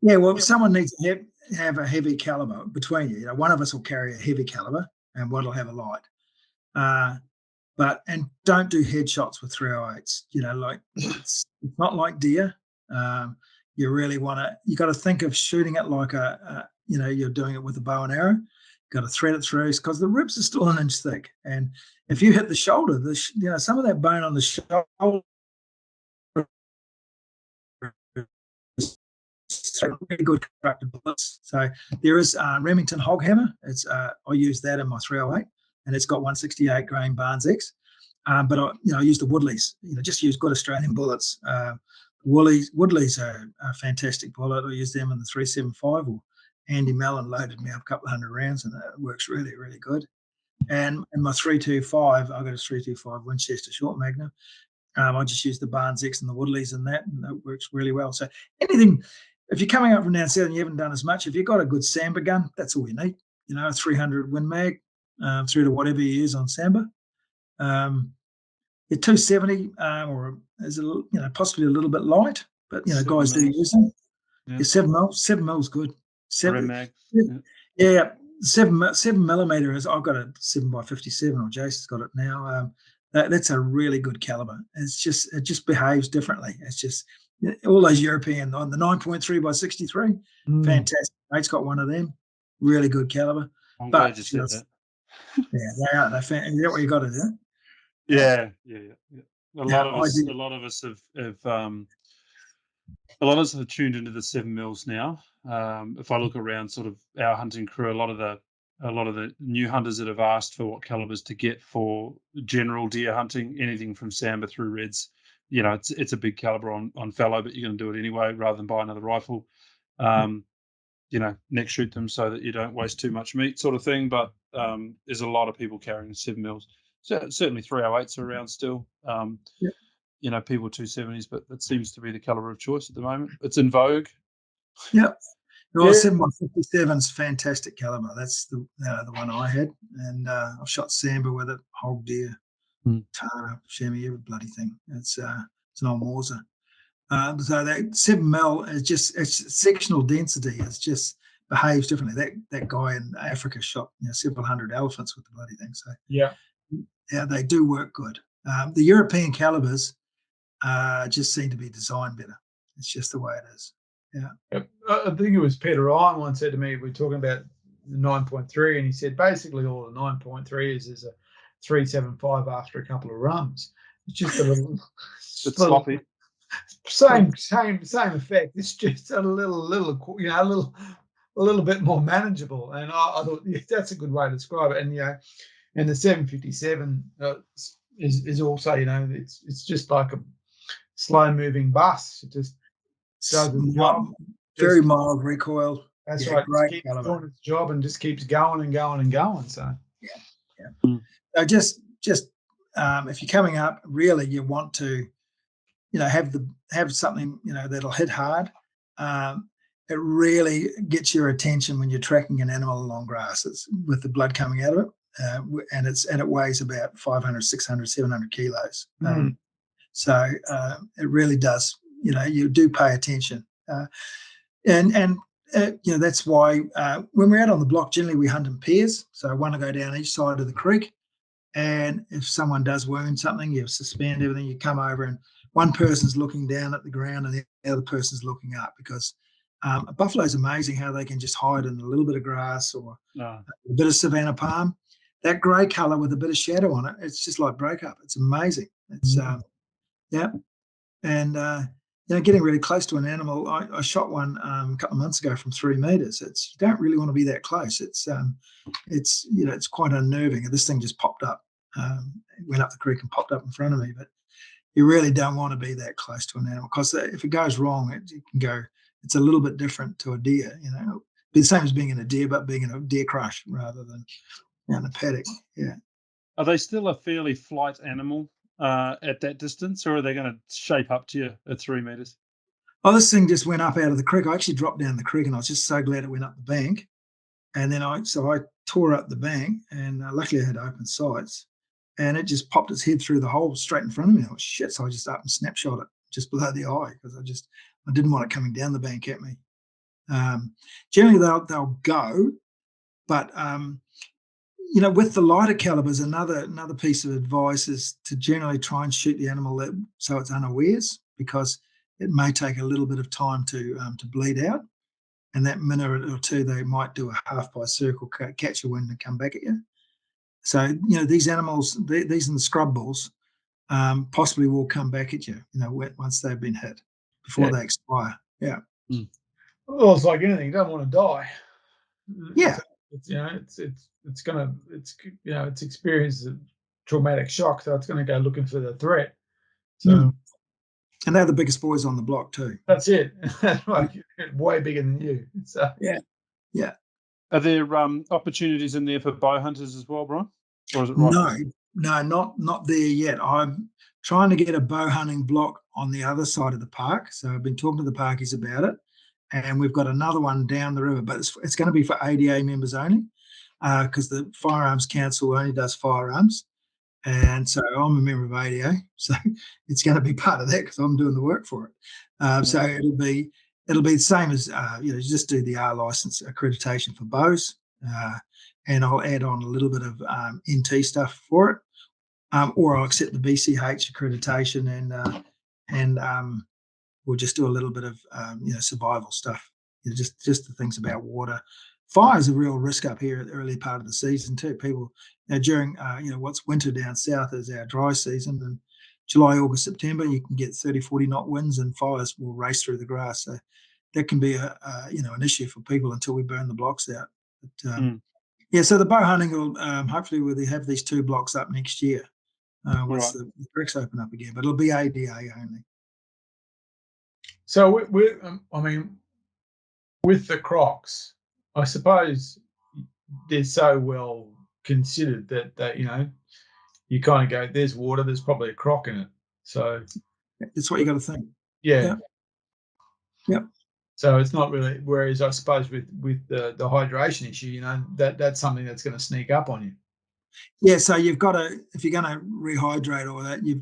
yeah, well, someone needs to have a heavy caliber between you. One of us will carry a heavy caliber and one will have a light. And don't do headshots with 308s. It's not like deer. You really you got to think of shooting it like you're doing it with a bow and arrow. Got to thread it through because the ribs are still an inch thick, and if you hit the shoulder, some of that bone on the shoulder is really good constructed bullets. So there is Remington hog hammer. It's I use that in my 308, and it's got 168 grain Barnes X. But I use the Woodleys. Just use good Australian bullets. Woodleys are a fantastic bullet. I use them in the 375. Or Andy Mellon loaded me up a couple of hundred rounds, and it works really, really good. And in my 325, I got a 325 Winchester short Magnum. I just use the Barnes X and the Woodleys in that, and that works really well. So anything, if you're coming up from down south and you haven't done as much, if you've got a good Samba gun, that's all you need. A 300 Win Mag through to whatever you use on Samba. Your 270 or is possibly a little bit light, but guys do use them. Yeah. Your 7 mil is good. 7 mag. Yeah. 7 millimeter is. I've got a 7x57, or Jason's got it now. That's a really good caliber. It just behaves differently. It's just all those European on the 9.3x63. Fantastic. Mate's got one of them. Really good caliber. I'm glad you said that. Yeah, they are. Is that what you got to do? Yeah. A lot of us have tuned into the 7 mils now. If I look around sort of our hunting crew, a lot of the new hunters that have asked for what calibers to get for general deer hunting, anything from Samba through Reds, it's a big caliber on fallow, but you're going to do it anyway rather than buy another rifle. Next shoot them so that you don't waste too much meat, sort of thing. But there's a lot of people carrying the 7 mils. So certainly 308s are around still. People 270s, but that seems to be the caliber of choice at the moment. It's in vogue. Yep. Well, 7x57 is fantastic caliber. That's the one I had, and I've shot Samba with it, hog, deer, tara, chamois, every bloody thing. It's an old Morser. So that 7 mil is it's sectional density. It's just behaves differently. That guy in Africa shot several hundred elephants with the bloody thing. So yeah, they do work good. The European calibers just seem to be designed better. It's just the way it is. Yeah. I think it was Peter Ryan once said to me, we were talking about the 9.3, and he said basically all the 9.3 is a 375 after a couple of rums. It's just a little sloppy. Same effect. It's just a little bit more manageable. And I thought that's a good way to describe it. And and the 757 is also it's just like a slow moving bus. It just does its job. Very mild recoil. That's right. Great, keeps doing its job and just keeps going and going and going. So yeah. So just if you're coming up, really you want to have something that'll hit hard. It really gets your attention when you're tracking an animal along grass. It's with the blood coming out of it, and it weighs about 500, 600, 700 kilos. So it really does. You do pay attention. And that's why when we're out on the block, generally we hunt in pairs. So one will go down each side of the creek, and if someone does wound something, you suspend everything, you come over, and one person's looking down at the ground and the other person's looking up, because a buffalo's amazing how they can just hide in a little bit of grass or a bit of savanna palm. That grey colour with a bit of shadow on it, it's just like breakup. It's amazing. It's and getting really close to an animal. I shot one a couple of months ago from 3 meters. You don't really want to be that close. It's quite unnerving. This thing just popped up, went up the creek and popped up in front of me. But you really don't want to be that close to an animal, because if it goes wrong, it can go. It's a little bit different to a deer. Be the same as being in a deer, but being in a deer crush rather than in a paddock. Yeah. Are they still a fairly flight animal at that distance, or are they going to shape up to you at 3 meters? Oh, this thing just went up out of the creek. I actually dropped down the creek, and I was just so glad it went up the bank. And then I tore up the bank, and luckily I had open sights, and it just popped its head through the hole straight in front of me. I was shit, so I just up and snapshot it just below the eye, because I didn't want it coming down the bank at me. Generally they'll go, but with the lighter calibers, another piece of advice is to generally try and shoot the animal so it's unawares, because it may take a little bit of time to bleed out, and that minute or two they might do a half-pie circle, catch a wind, and come back at you. So these animals, these in the scrub bulls, possibly will come back at you, once they've been hit before they expire. Yeah. Well, it's like anything. You don't want to die. Yeah. It's experienced a traumatic shock, so it's going to go looking for the threat. So, and they're the biggest boys on the block too. That's it. Like, way bigger than you. So, yeah. Are there opportunities in there for bow hunters as well, Brian? Or is it right? No, not there yet. I'm trying to get a bow hunting block on the other side of the park. So I've been talking to the parkies about it, and we've got another one down the river, but it's going to be for ADA members only, because the Firearms Council only does firearms, and so I'm a member of ADA, so it's going to be part of that because I'm doing the work for it. So it'll be the same as you just do the R license accreditation for bows, and I'll add on a little bit of NT stuff for it, or I'll accept the BCH accreditation, and we'll just do a little bit of survival stuff, just the things about water. Fire is a real risk up here at the early part of the season too. People during what's winter down south is our dry season, and July, August, September you can get 30, 40 knot winds, and fires will race through the grass. So that can be an issue for people until we burn the blocks out. But, so the bow hunting will hopefully we'll have these 2 blocks up next year once the creeks open up again, but it'll be ADA only. So with the crocs, I suppose they're so well considered that you kind of go, there's water, there's probably a croc in it. So that's what you got to think. Yeah. Yep. So it's not really. Whereas I suppose with the hydration issue, that's something that's going to sneak up on you. Yeah, so you've got to, if you're going to rehydrate all that, you've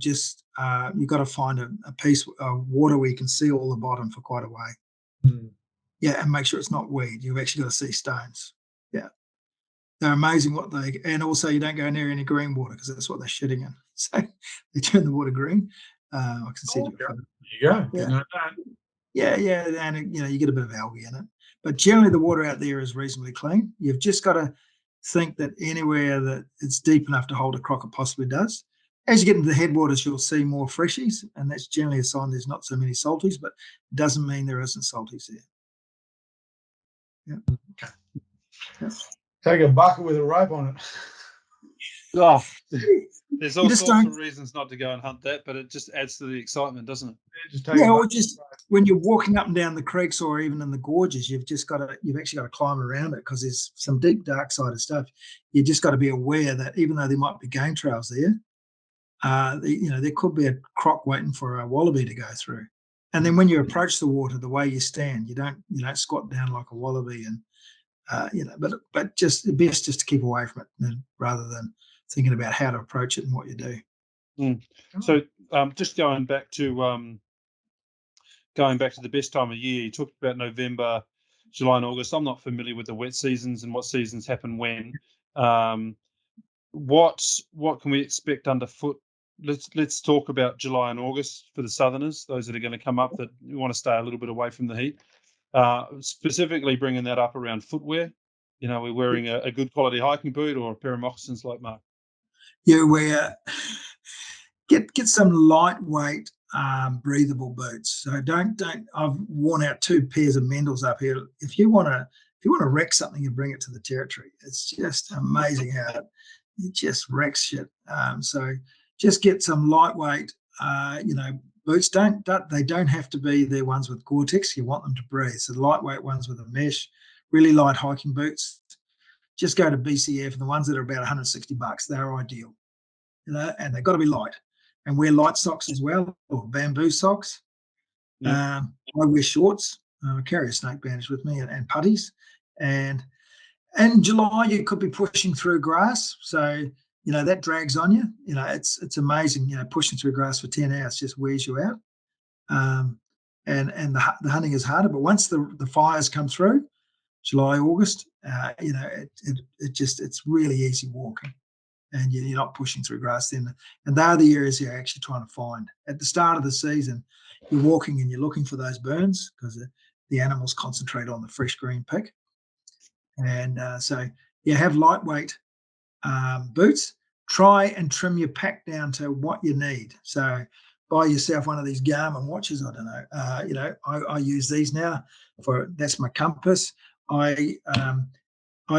got to find a piece of water where you can see all the bottom for quite a way. Yeah, and make sure it's not weed. You've actually got to see stones. Yeah, they're amazing and also you don't go near any green water because that's what they're shitting in. So they turn the water green. I can see you. There you go. Yeah. And you get a bit of algae in it, but generally the water out there is reasonably clean. You've just got to think that anywhere that it's deep enough to hold a croc, it possibly does. As you get into the headwaters, you'll see more freshies, and that's generally a sign there's not so many salties, but it doesn't mean there isn't salties there. Yeah. Okay. Yeah. Take a bucket with a rope on it. Oh, there's all sorts of reasons not to go and hunt that, but it just adds to the excitement, doesn't it? Or just when you're walking up and down the creeks or even in the gorges, you've actually got to climb around it because there's some deep, dark side of stuff. You just got to be aware that even though there might be game trails there, there could be a croc waiting for a wallaby to go through. And then when you approach the water, the way you stand, you don't squat down like a wallaby, and but just best just to keep away from it rather than thinking about how to approach it and what you do. So just going back to going back to the best time of year, you talked about November, July and August. I'm not familiar with the wet seasons and what seasons happen when. What can we expect underfoot? Let's talk about July and August for the Southerners, those that are going to come up that want to stay a little bit away from the heat. Specifically bringing that up around footwear. We're wearing a good quality hiking boot or a pair of moccasins like Mark. Yeah, get some lightweight, breathable boots. So don't. I've worn out 2 pairs of Mendel's up here. If you want to wreck something, you bring it to the territory. It's just amazing how it just wrecks shit. So just get some lightweight, boots. They don't have to be the ones with Gore-Tex. You want them to breathe. So lightweight ones with a mesh, really light hiking boots. Just go to BCF, and the ones that are about $160, they're ideal. And they've got to be light. And wear light socks as well, or bamboo socks. I wear shorts. I carry a snake bandage with me and putties. And in July, you could be pushing through grass. So, that drags on you. It's amazing, pushing through grass for 10 hours just wears you out. And the hunting is harder. But once the fires come through, July, August, it's really easy walking. And you're not pushing through grass then. And they are the areas you're actually trying to find. At the start of the season, you're walking and you're looking for those burns because the animals concentrate on the fresh green pick. And so you have lightweight boots. Try and trim your pack down to what you need. So buy yourself one of these Garmin watches. I don't know. I use these now. That's my compass. I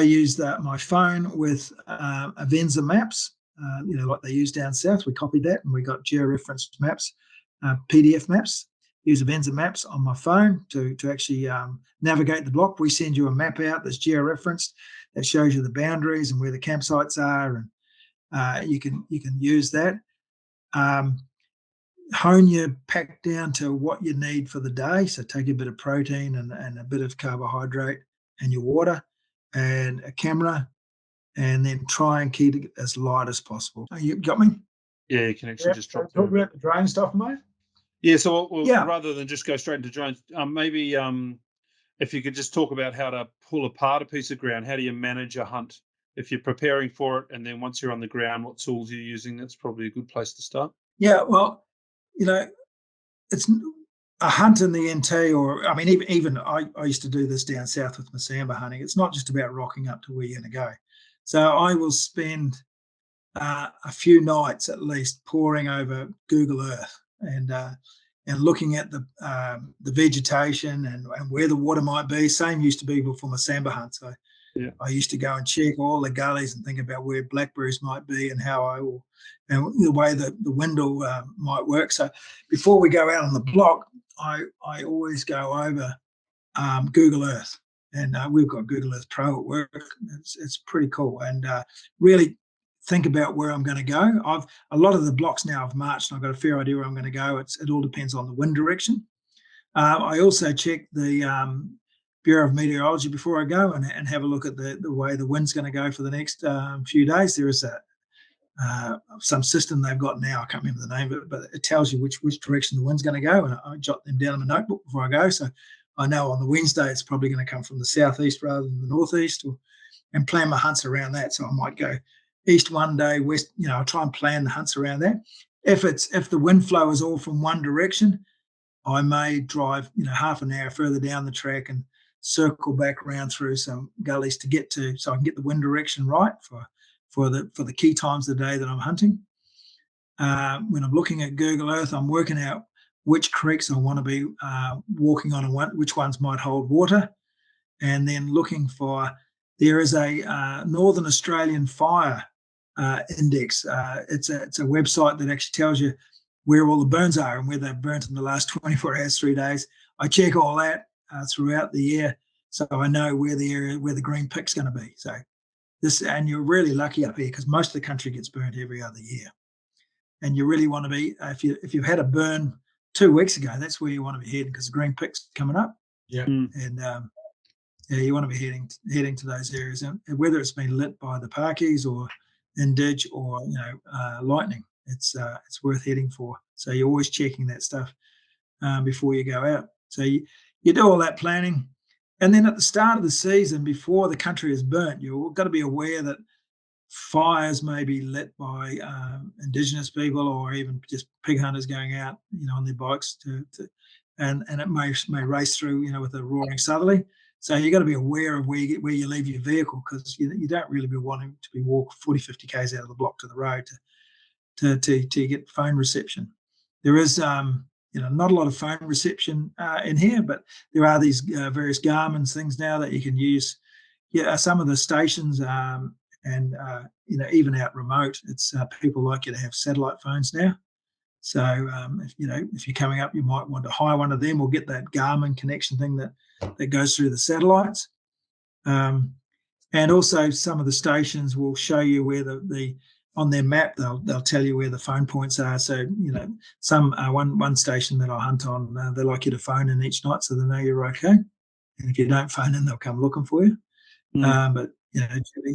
use my phone with Avenza maps, like they use down south. We copied that and we got georeferenced maps, PDF maps. Use Avenza maps on my phone to actually navigate the block. We send you a map out that's georeferenced that shows you the boundaries and where the campsites are, and you can use that. Hone your pack down to what you need for the day. So take a bit of protein and a bit of carbohydrate and your water and a camera, and then try and keep it as light as possible. You got me? Yeah, you can actually just drop Talk about the drone stuff, mate. Yeah, so rather than just go straight into drones, maybe if you could just talk about how to pull apart a piece of ground. How do you manage a hunt if you're preparing for it, and then once you're on the ground, what tools you're using? That's probably a good place to start. Yeah, well, it's a hunt in the NT, or even I used to do this down south with my samba hunting. It's not just about rocking up to where you're going to go. So I will spend a few nights at least poring over Google Earth and looking at the vegetation and where the water might be. Same used to be before my samba hunt. So I used to go and check all the gullies and think about where blackberries might be and and the way the window might work. So before we go out on the block, I always go over Google Earth, and we've got Google Earth Pro at work. It's pretty cool, and really think about where I'm going to go. A lot of the blocks now I've marched, and I've got a fair idea where I'm going to go. It all depends on the wind direction. I also check the Bureau of Meteorology before I go and have a look at the way the wind's going to go for the next few days. There is some system they've got now. I can't remember the name of it, but it tells you which direction the wind's going to go, and I jot them down in my notebook before I go. So I know on the Wednesday it's probably going to come from the southeast rather than the northeast, and plan my hunts around that. So I might go east one day, west. I'll try and plan the hunts around that. If the wind flow is all from one direction, I may drive half an hour further down the track and circle back around through some gullies to get to, so I can get the wind direction right for the key times of the day that I'm hunting. When I'm looking at Google Earth, I'm working out which creeks I want to be walking on and which ones might hold water, and then looking for. There is a Northern Australian fire index. It's a website that actually tells you where all the burns are and where they've burnt in the last 24 hours, 3 days. I check all that throughout the year, so I know where the green pick's going to be. So and you're really lucky up here because most of the country gets burnt every other year, and you really want to be if you've had a burn 2 weeks ago, that's where you want to be heading because the green pick's coming up. Yeah, and you want to be heading to those areas, and whether it's been lit by the parkies or indige or lightning, it's worth heading for. So you're always checking that stuff. before you go out. So you do all that planning. And then at the start of the season, before the country is burnt, you've got to be aware that fires may be lit by Indigenous people or even just pig hunters going out, on their bikes and it may race through, with a roaring southerly. So you've got to be aware of where you leave your vehicle, because you don't really be wanting to be walk 40, 50 k's out of the block to the road to get phone reception. There is not a lot of phone reception in here, but there are these various Garmin's things now that you can use. Yeah, some of the stations and even out remote, it's people like you to have satellite phones now. So if you're coming up, you might want to hire one of them or get that Garmin connection thing that goes through the satellites. And also some of the stations will show you where the on their map they'll tell you where the phone points are. So some one station that I hunt on, they like you to phone in each night so they know you're okay. And if you don't phone in, they'll come looking for you. But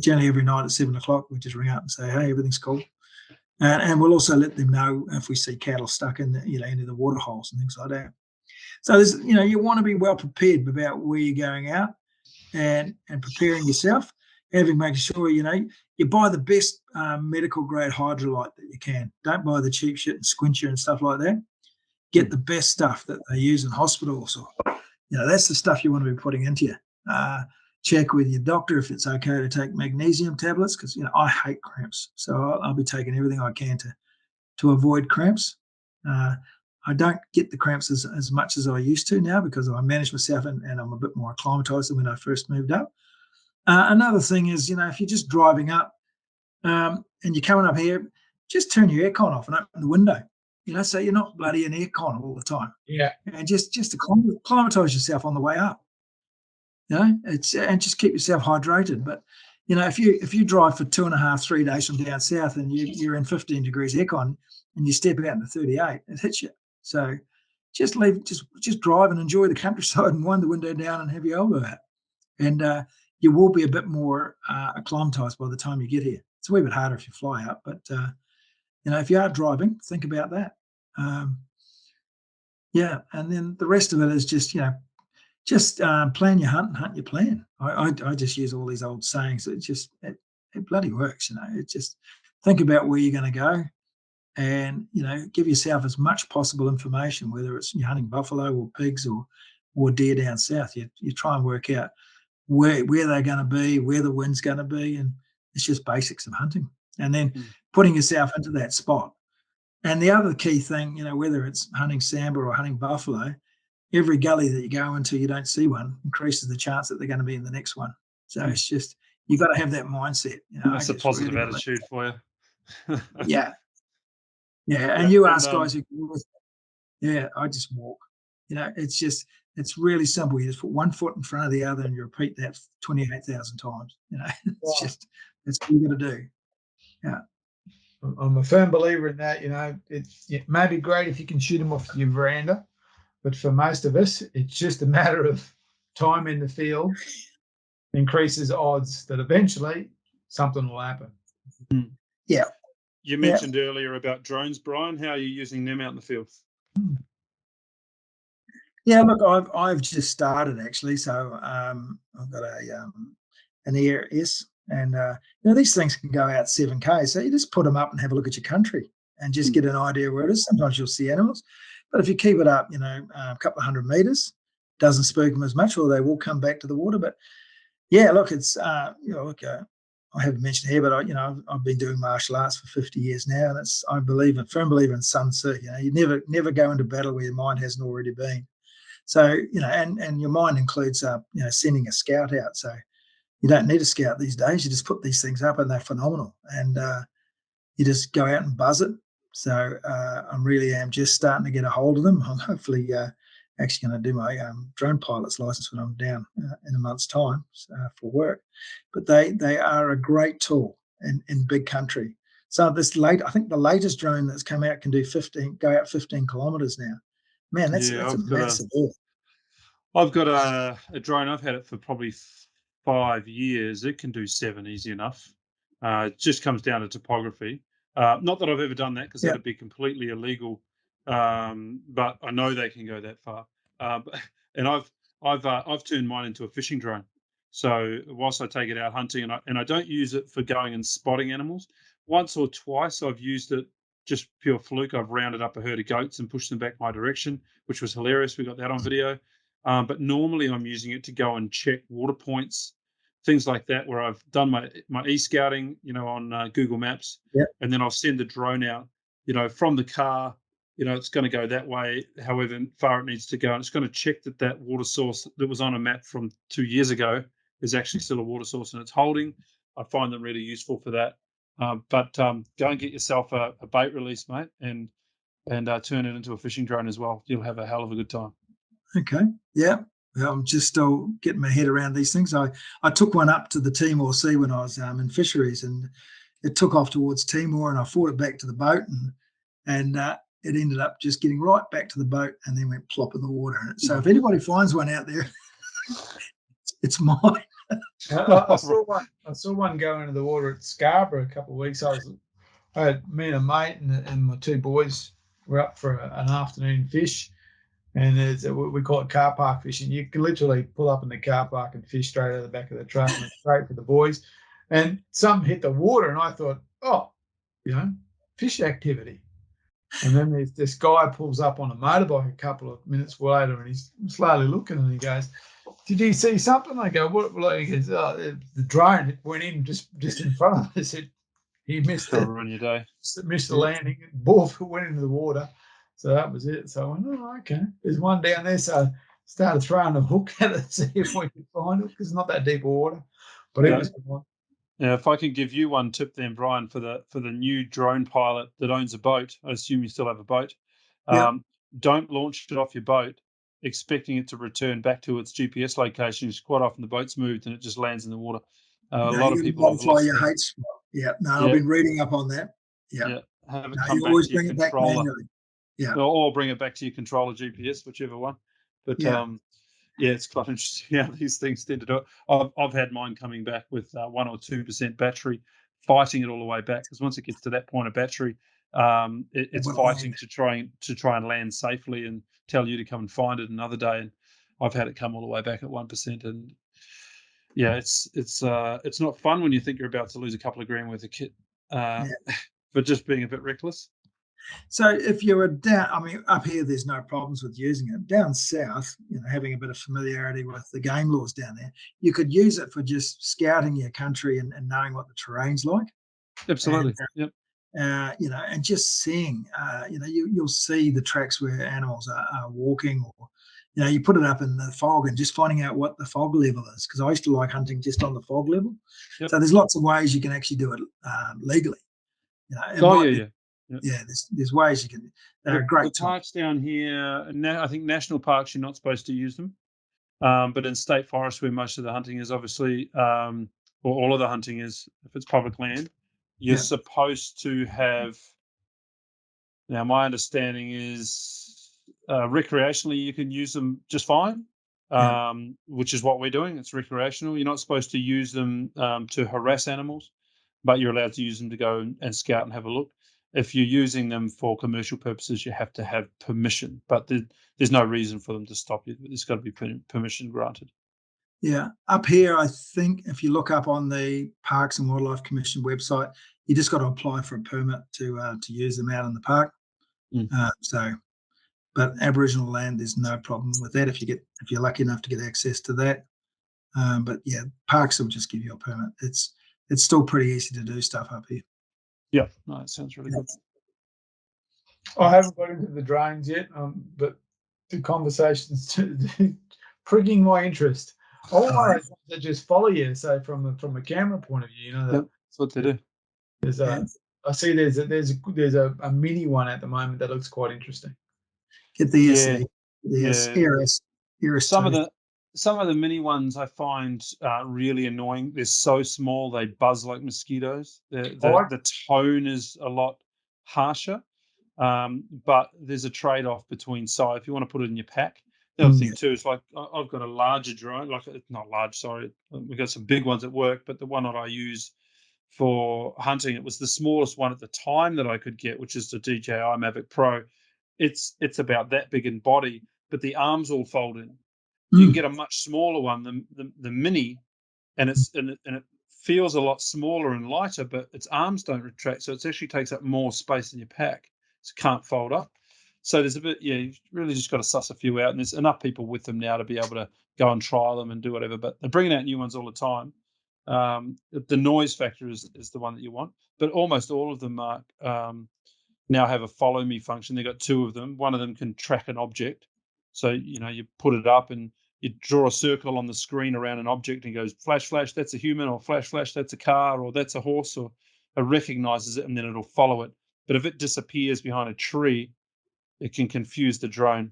generally every night at 7 o'clock, we just ring up and say, hey, everything's cool. And we'll also let them know if we see cattle stuck in into the water holes and things like that. So there's, you want to be well prepared about where you're going out and preparing yourself, making sure, you buy the best medical grade hydrolite that you can. Don't buy the cheap shit and squincher and stuff like that. Get the best stuff that they use in hospitals. Or, that's the stuff you want to be putting into you. Check with your doctor if it's okay to take magnesium tablets, because I hate cramps, so I'll be taking everything I can to avoid cramps. I don't get the cramps as much as I used to now, because I manage myself and I'm a bit more acclimatized than when I first moved up. Another thing is, if you're just driving up and you're coming up here, just turn your aircon off and open the window. So you're not bloody in aircon all the time. Yeah, and just to acclimatize yourself on the way up. And just keep yourself hydrated. But if you drive for 2.5, 3 days from down south and you're in 15 degrees aircon and you step out into 38, it hits you. So just drive and enjoy the countryside and wind the window down and have your elbow out, and you will be a bit more acclimatized by the time you get here. It's a wee bit harder if you fly out, but if you are driving, think about that. And then the rest of it is just plan your hunt and hunt your plan. I just use all these old sayings. It bloody works. It just think about where you're going to go, and give yourself as much possible information, whether it's you're hunting buffalo or pigs or deer down south. You try and work out where they're going to be, where the wind's going to be, and it's just basics of hunting. And then putting yourself into that spot. And the other key thing, whether it's hunting sambar or hunting buffalo, every gully that you go into, you don't see one, increases the chance that they're going to be in the next one. So it's just, you've got to have that mindset. That's a positive attitude for you. Yeah. And you ask guys who I just walk. It's really simple. You just put one foot in front of the other and you repeat that 28,000 times. That's what you got to do. Yeah. I'm a firm believer in that. It may be great if you can shoot them off your veranda, but for most of us, it's just a matter of time in the field increases odds that eventually something will happen. Yeah. You mentioned earlier about drones, Brian. How are you using them out in the field? Yeah, look, I've just started actually. So I've got an Air S, and these things can go out 7K. So you just put them up and have a look at your country and just get an idea where it is. Sometimes you'll see animals, but if you keep it up, a couple of 100 meters, doesn't spook them as much, or they will come back to the water. But yeah, look, it's I haven't mentioned here, but I've been doing martial arts for 50 years now, and I'm a firm believer in Sun Tzu. You never go into battle where your mind hasn't already been. So and your mind includes sending a scout out. So you don't need a scout these days. You just put these things up, and they're phenomenal. And you just go out and buzz it. So I really am just starting to get a hold of them. I'm hopefully actually going to do my drone pilot's license when I'm down in a month's time for work. But they are a great tool in big country. So I think the latest drone that's come out can go out 15 kilometres now. Man, that's a massive deal. I've got a drone. I've had it for probably 5 years. It can do 7 easy enough. It just comes down to topography. Not that I've ever done that, because that'd be completely illegal but I know they can go that far. And I've turned mine into a fishing drone. So whilst I take it out hunting, and I don't use it for going and spotting animals. Once or twice I've used it just pure fluke. I've rounded up a herd of goats and pushed them back my direction, which was hilarious. We got that on video. But normally I'm using it to go and check water points, things like that, where I've done my e-scouting, on Google Maps, and then I'll send the drone out, from the car. It's going to go that way, however far it needs to go, and it's going to check that water source that was on a map from 2 years ago is actually still a water source and it's holding. I find them really useful for that. But go and get yourself a bait release, mate, and turn it into a fishing drone as well. You'll have a hell of a good time. Okay. Yeah. Well, I'm just still getting my head around these things. I took one up to the Timor Sea when I was in fisheries, and it took off towards Timor, and I fought it back to the boat, and it ended up just getting right back to the boat and then went plop in the water. So if anybody finds one out there, it's mine. I saw one go into the water at Scarborough a couple of weeks. I had me and a mate and my two boys were up for an afternoon fish, and we call it car park fishing. You can literally pull up in the car park and fish straight out of the back of the truck, and it's great for the boys. And some hit the water, and I thought, fish activity. And then this guy pulls up on a motorbike a couple of minutes later, and he's slowly looking, and he goes, "Did you see something?" I go, "What?" He goes, "The drone went in just in front of us." I said, "He missed it. Run your day. Missed the landing. Ball went into the water." So that was it. So I went, "Oh, okay. There's one down there." So I started throwing a hook at it to see if we could find it, because it's not that deep of water. But it was fun. Yeah, if I can give you one tip then, Brian, for the new drone pilot that owns a boat, I assume you still have a boat. Don't launch it off your boat expecting it to return back to its GPS location. Quite often the boat's moved and it just lands in the water. A lot of people have lost your hate spot. I've been reading up on that. Have it come back to your controller. Or bring it back to your controller GPS, whichever one. But it's quite interesting how these things tend to do it. I've had mine coming back with 1 or 2% battery, fighting it all the way back, because once it gets to that point of battery, it's fighting to try and land safely and tell you to come and find it another day. And I've had it come all the way back at 1%, and it's not fun when you think you're about to lose a couple of grand worth of kit, for just being a bit reckless. So if you were down, up here, there's no problems with using it. Down south, having a bit of familiarity with the game laws down there, you could use it for just scouting your country and knowing what the terrain's like. Absolutely. And just seeing, you'll see the tracks where animals are walking, or, you put it up in the fog and just finding out what the fog level is. Because I used to like hunting just on the fog level. Yep. So there's lots of ways you can actually do it legally. There's ways you can. They're great. The parks down here, I think national parks, you're not supposed to use them. But in state forests, where most of the hunting is, obviously, or all of the hunting is, if it's public land, you're supposed to have. Now, my understanding is recreationally, you can use them just fine, which is what we're doing. It's recreational. You're not supposed to use them to harass animals, but you're allowed to use them to go and scout and have a look. If you're using them for commercial purposes, you have to have permission, but there's no reason for them to stop you. There's got to be permission granted. Yeah. Up here, I think if you look up on the Parks and Wildlife Commission website, you just got to apply for a permit to use them out in the park. But Aboriginal land, there's no problem with that if you're lucky enough to get access to that. But parks will just give you a permit. It's still pretty easy to do stuff up here. Yeah, no, it sounds really good. I haven't got into the drones yet, but the conversations prigging my interest. All my that just follow you, so from a camera point of view, that's what they do. I see there's a mini one at the moment that looks quite interesting. Get the ERS. Some of the mini ones I find really annoying. They're so small, they buzz like mosquitoes. The tone is a lot harsher, but there's a trade-off between size. If you want to put it in your pack. The other thing too is, like, I've got a larger drone, not large, sorry. We've got some big ones at work, but the one that I use for hunting, it was the smallest one at the time that I could get, which is the DJI Mavic Pro. it's about that big in body, but the arms all fold in. You can get a much smaller one, the mini, and it feels a lot smaller and lighter, but its arms don't retract, so it actually takes up more space in your pack. So it can't fold up. So there's a bit, you've really just got to suss a few out, and there's enough people with them now to be able to go and trial them and do whatever. But they're bringing out new ones all the time. The noise factor is the one that you want, but almost all of them, Mark, now have a follow me function. They've got two of them. One of them can track an object. So, you put it up and you draw a circle on the screen around an object and it goes, flash, flash, that's a human, or flash, flash, that's a car, or that's a horse, or it recognizes it and then it'll follow it. But if it disappears behind a tree, it can confuse the drone,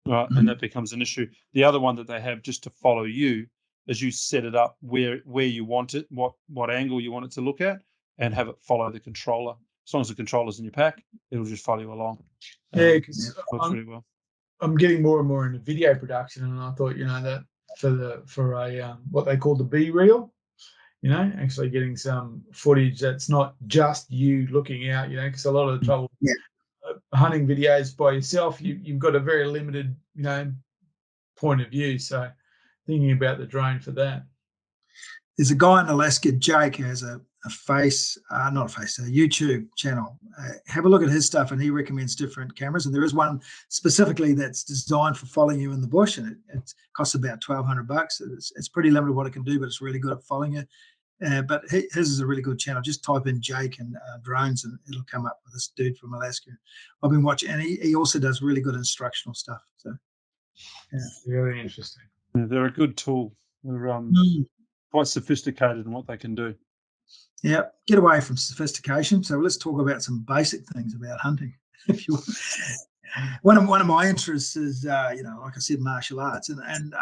right? And that becomes an issue. The other one that they have just to follow you is you set it up where you want it, what angle you want it to look at, and have it follow the controller. As long as the controller's in your pack, it'll just follow you along. Yeah, because works really well. I'm getting more and more into video production, and I thought, that for a what they call the B reel, actually getting some footage that's not just you looking out, because a lot of the trouble hunting videos by yourself, you've got a very limited, point of view. So thinking about the drone for that. There's a guy in Alaska, Jake, who has a YouTube channel. Have a look at his stuff, and he recommends different cameras. And there is one specifically that's designed for following you in the bush, and it costs about $1,200. It's pretty limited what it can do, but it's really good at following you. But his is a really good channel. Just type in Jake and drones, and it'll come up with this dude from Alaska. I've been watching, and he also does really good instructional stuff. So, Very interesting. Yeah, they're a good tool. They're quite sophisticated in what they can do. Yeah, get away from sophistication. So let's talk about some basic things about hunting. If you one of my interests is, like I said, martial arts, and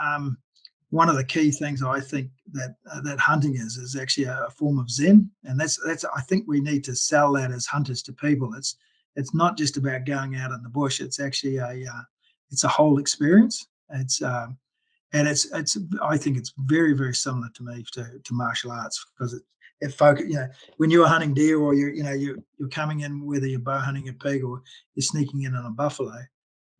one of the key things I think that hunting is actually a form of Zen, and that's I think we need to sell that as hunters to people. It's not just about going out in the bush. It's actually it's a whole experience. It's and it's I think it's very, very similar to me to martial arts, because it focus, when you're hunting deer, or you're coming in, whether you're bow hunting a pig or you're sneaking in on a buffalo,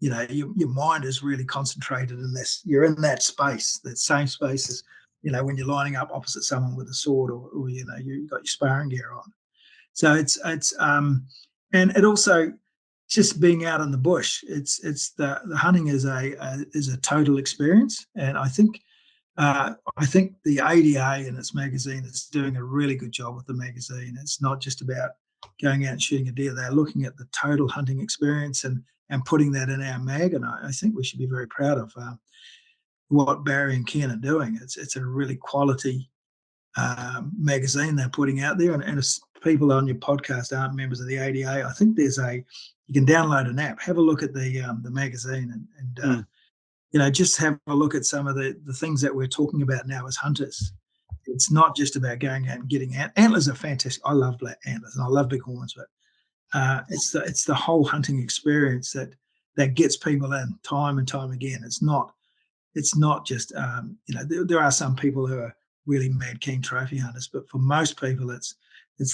your mind is really concentrated in this. You're in that space, that same space as, when you're lining up opposite someone with a sword, or you've got your sparring gear on. So it's and it also, just being out in the bush, it's the hunting is a total experience. And I think the ADA and its magazine is doing a really good job with the magazine. It's not just about going out and shooting a deer. They're looking at the total hunting experience and putting that in our mag. And I think we should be very proud of what Barry and Ken are doing. It's a really quality magazine they're putting out there. And if people on your podcast aren't members of the ADA, I think you can download an app, have a look at the magazine, and just have a look at some of the things that we're talking about now as hunters. It's not just about going out and getting antlers. Are fantastic. I love black antlers and I love bighorns, but it's the whole hunting experience that gets people in time and time again. It's not just there are some people who are really mad keen trophy hunters, but for most people it's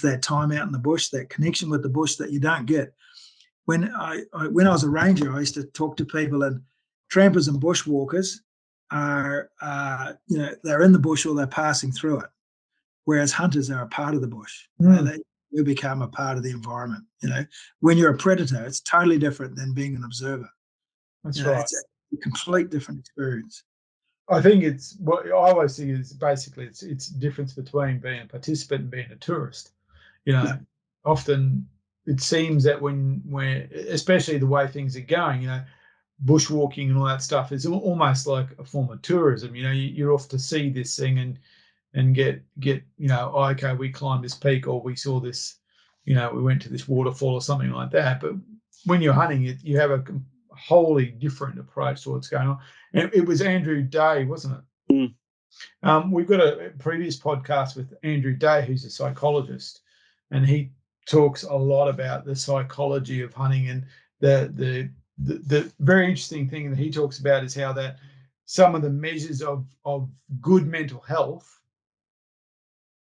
that time out in the bush, that connection with the bush that you don't get. When I was a ranger, I used to talk to people, and trampers and bushwalkers are they're in the bush or they're passing through it, whereas hunters are a part of the bush. They become a part of the environment. When you're a predator, it's totally different than being an observer. That's right. It's a complete different experience. I think it's what I always think is basically it's the difference between being a participant and being a tourist. Often it seems that when especially the way things are going, bushwalking and all that stuff is almost like a form of tourism. You're off to see this thing and get okay, we climbed this peak, or we saw this, we went to this waterfall or something like that. But when you're hunting, you have a wholly different approach to what's going on. And it was Andrew Day, wasn't it? We've got a previous podcast with Andrew Day, who's a psychologist, and he talks a lot about the psychology of hunting. And the very interesting thing that he talks about is how that some of the measures of good mental health,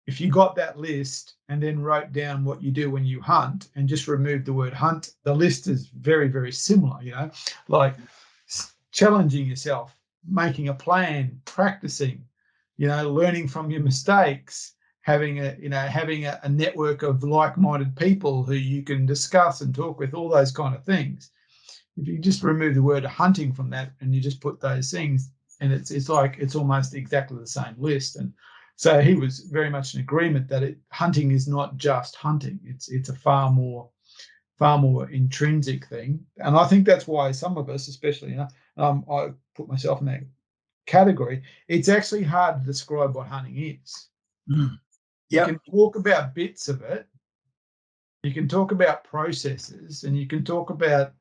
if you got that list and then wrote down what you do when you hunt and just removed the word hunt, the list is very, very similar, like challenging yourself, making a plan, practicing, learning from your mistakes, having a network of like-minded people who you can discuss and talk with, all those kind of things. If you just remove the word hunting from that and you just put those things, and it's almost exactly the same list. And so he was very much in agreement that hunting is not just hunting. It's a far more intrinsic thing. And I think that's why some of us, especially, I put myself in that category, it's actually hard to describe what hunting is. You can talk about bits of it. You can talk about processes and you can talk about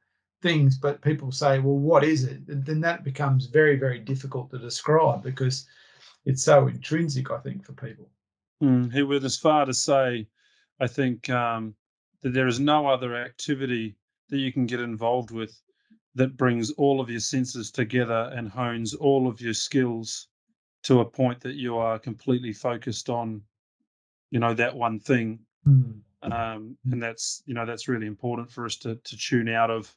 things, but people say, well, what is it? And then that becomes very, very difficult to describe because it's so intrinsic, I think, for people. He went as far to say, I think, that there is no other activity that you can get involved with that brings all of your senses together and hones all of your skills to a point that you are completely focused on, that one thing. And that's really important for us to tune out of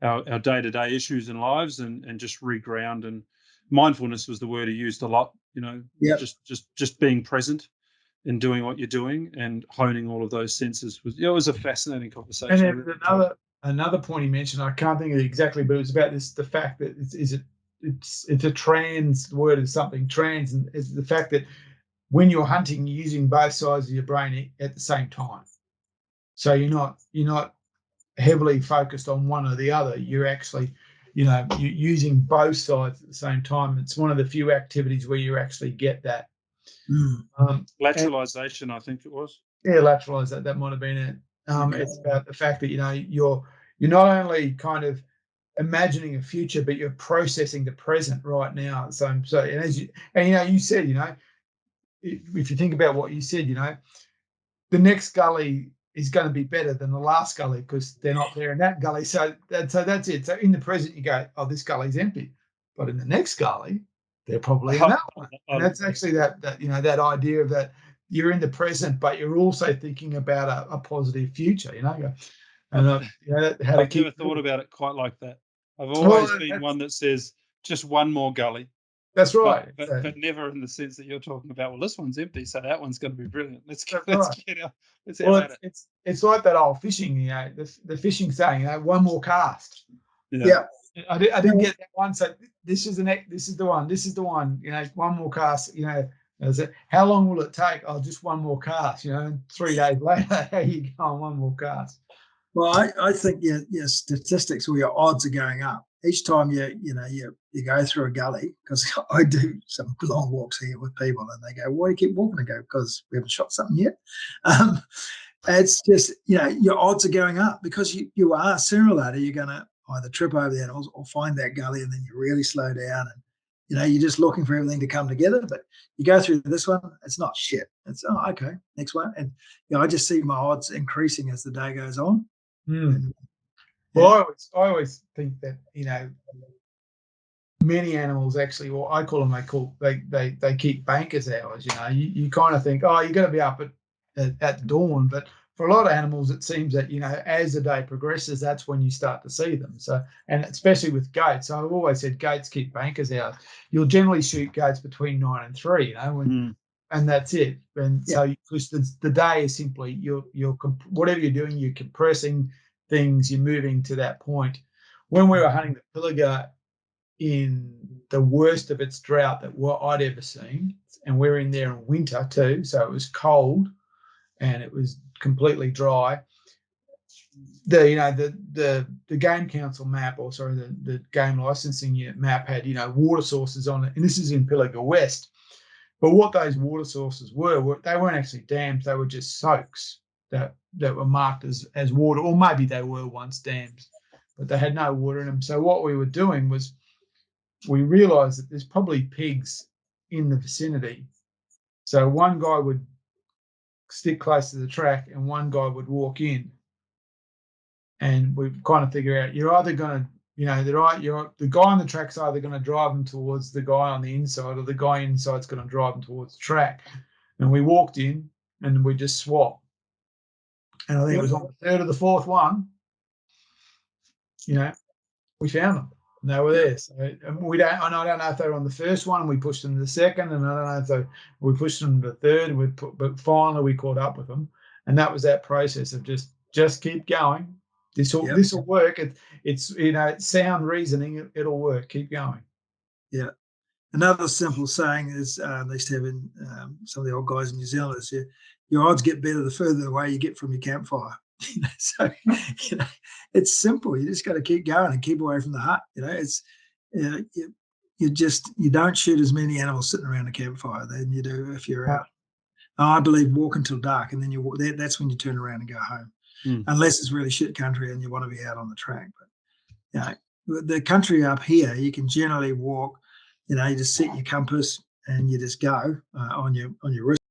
our day-to-day issues in lives and just reground. And mindfulness was the word he used a lot, just being present and doing what you're doing and honing all of those senses. It was a fascinating conversation. And then another point he mentioned, I can't think of it exactly, but it was about the fact that it's a trans word, is something trans, and it's the fact that when you're hunting, you're using both sides of your brain at the same time. So you're not heavily focused on one or the other. You're actually, you're using both sides at the same time. It's one of the few activities where you actually get that. Lateralization, I think it was. Yeah, lateralize, that might have been it. It's about the fact that you're not only kind of imagining a future, but you're processing the present right now. So and you said, if you think about what you said, the next gully is going to be better than the last gully because they're not there in that gully. So that's it. So in the present, you go, oh, this gully's empty, but in the next gully, they're probably in that one. And that's actually that that idea of that you're in the present, but you're also thinking about a positive future. And I've never thought about it quite like that. I've always been one that says just one more gully. That's right, but never in the sense that you're talking about. Well, this one's empty, so that one's going to be brilliant. Let's get out. It's like that old fishing, the fishing saying, one more cast. Yeah. I didn't get that one. So this is the one. One more cast. How long will it take? Oh, just one more cast. 3 days later, how you go on one more cast? Well, I think your statistics or your odds are going up each time you go through a gully, because I do some long walks here with people and they go, why do you keep walking? I go, because we haven't shot something yet. It's just, your odds are going up because you are sooner or later, you're going to either trip over the animals or find that gully and then you really slow down and, you're just looking for everything to come together. But you go through this one, it's not shit. It's, okay, next one. And, I just see my odds increasing as the day goes on. And, well, I always think that, many animals actually, well, I call them, they keep bankers hours. You kind of think, you're going to be up at dawn, but for a lot of animals, it seems that as the day progresses, that's when you start to see them. So, and especially with goats, I've always said goats keep bankers hours. You'll generally shoot goats between 9 and 3, and that's it. And so, because the day is simply you're whatever you're doing, you're compressing things, you're moving to that point. When we were hunting the Pilliga in the worst of its drought that I'd ever seen, and we're in there in winter too, so it was cold and it was completely dry. The game council map, or sorry, the game licensing map had water sources on it, and this is in Pilliga West. But what those water sources were they weren't actually dams; they were just soaks that were marked as water, or maybe they were once dams, but they had no water in them. So what we were doing was we realised that there's probably pigs in the vicinity. So one guy would stick close to the track and one guy would walk in, and we kind of figure out you're either going to, the guy on the track's either going to drive them towards the guy on the inside, or the guy inside's going to drive them towards the track. And we walked in, and we just swap. And I think it was on the third or the fourth one, we found them. And they were there. So, and I don't know if they were on the first one and we pushed them to the second, and I don't know if we pushed them to the third, but finally we caught up with them. And that was that process of just keep going. This will work. It's sound reasoning. It'll work. Keep going. Yeah. Another simple saying is they used to have in some of the old guys in New Zealand is your odds get better the further away you get from your campfire. So it's simple. You just got to keep going and keep away from the hut. It's you don't shoot as many animals sitting around a campfire than you do if you're out. I believe walk until dark, and then that's when you turn around and go home, unless it's really shit country and you want to be out on the track. But the country up here, you can generally walk. You just set your compass and you just go on your wrist.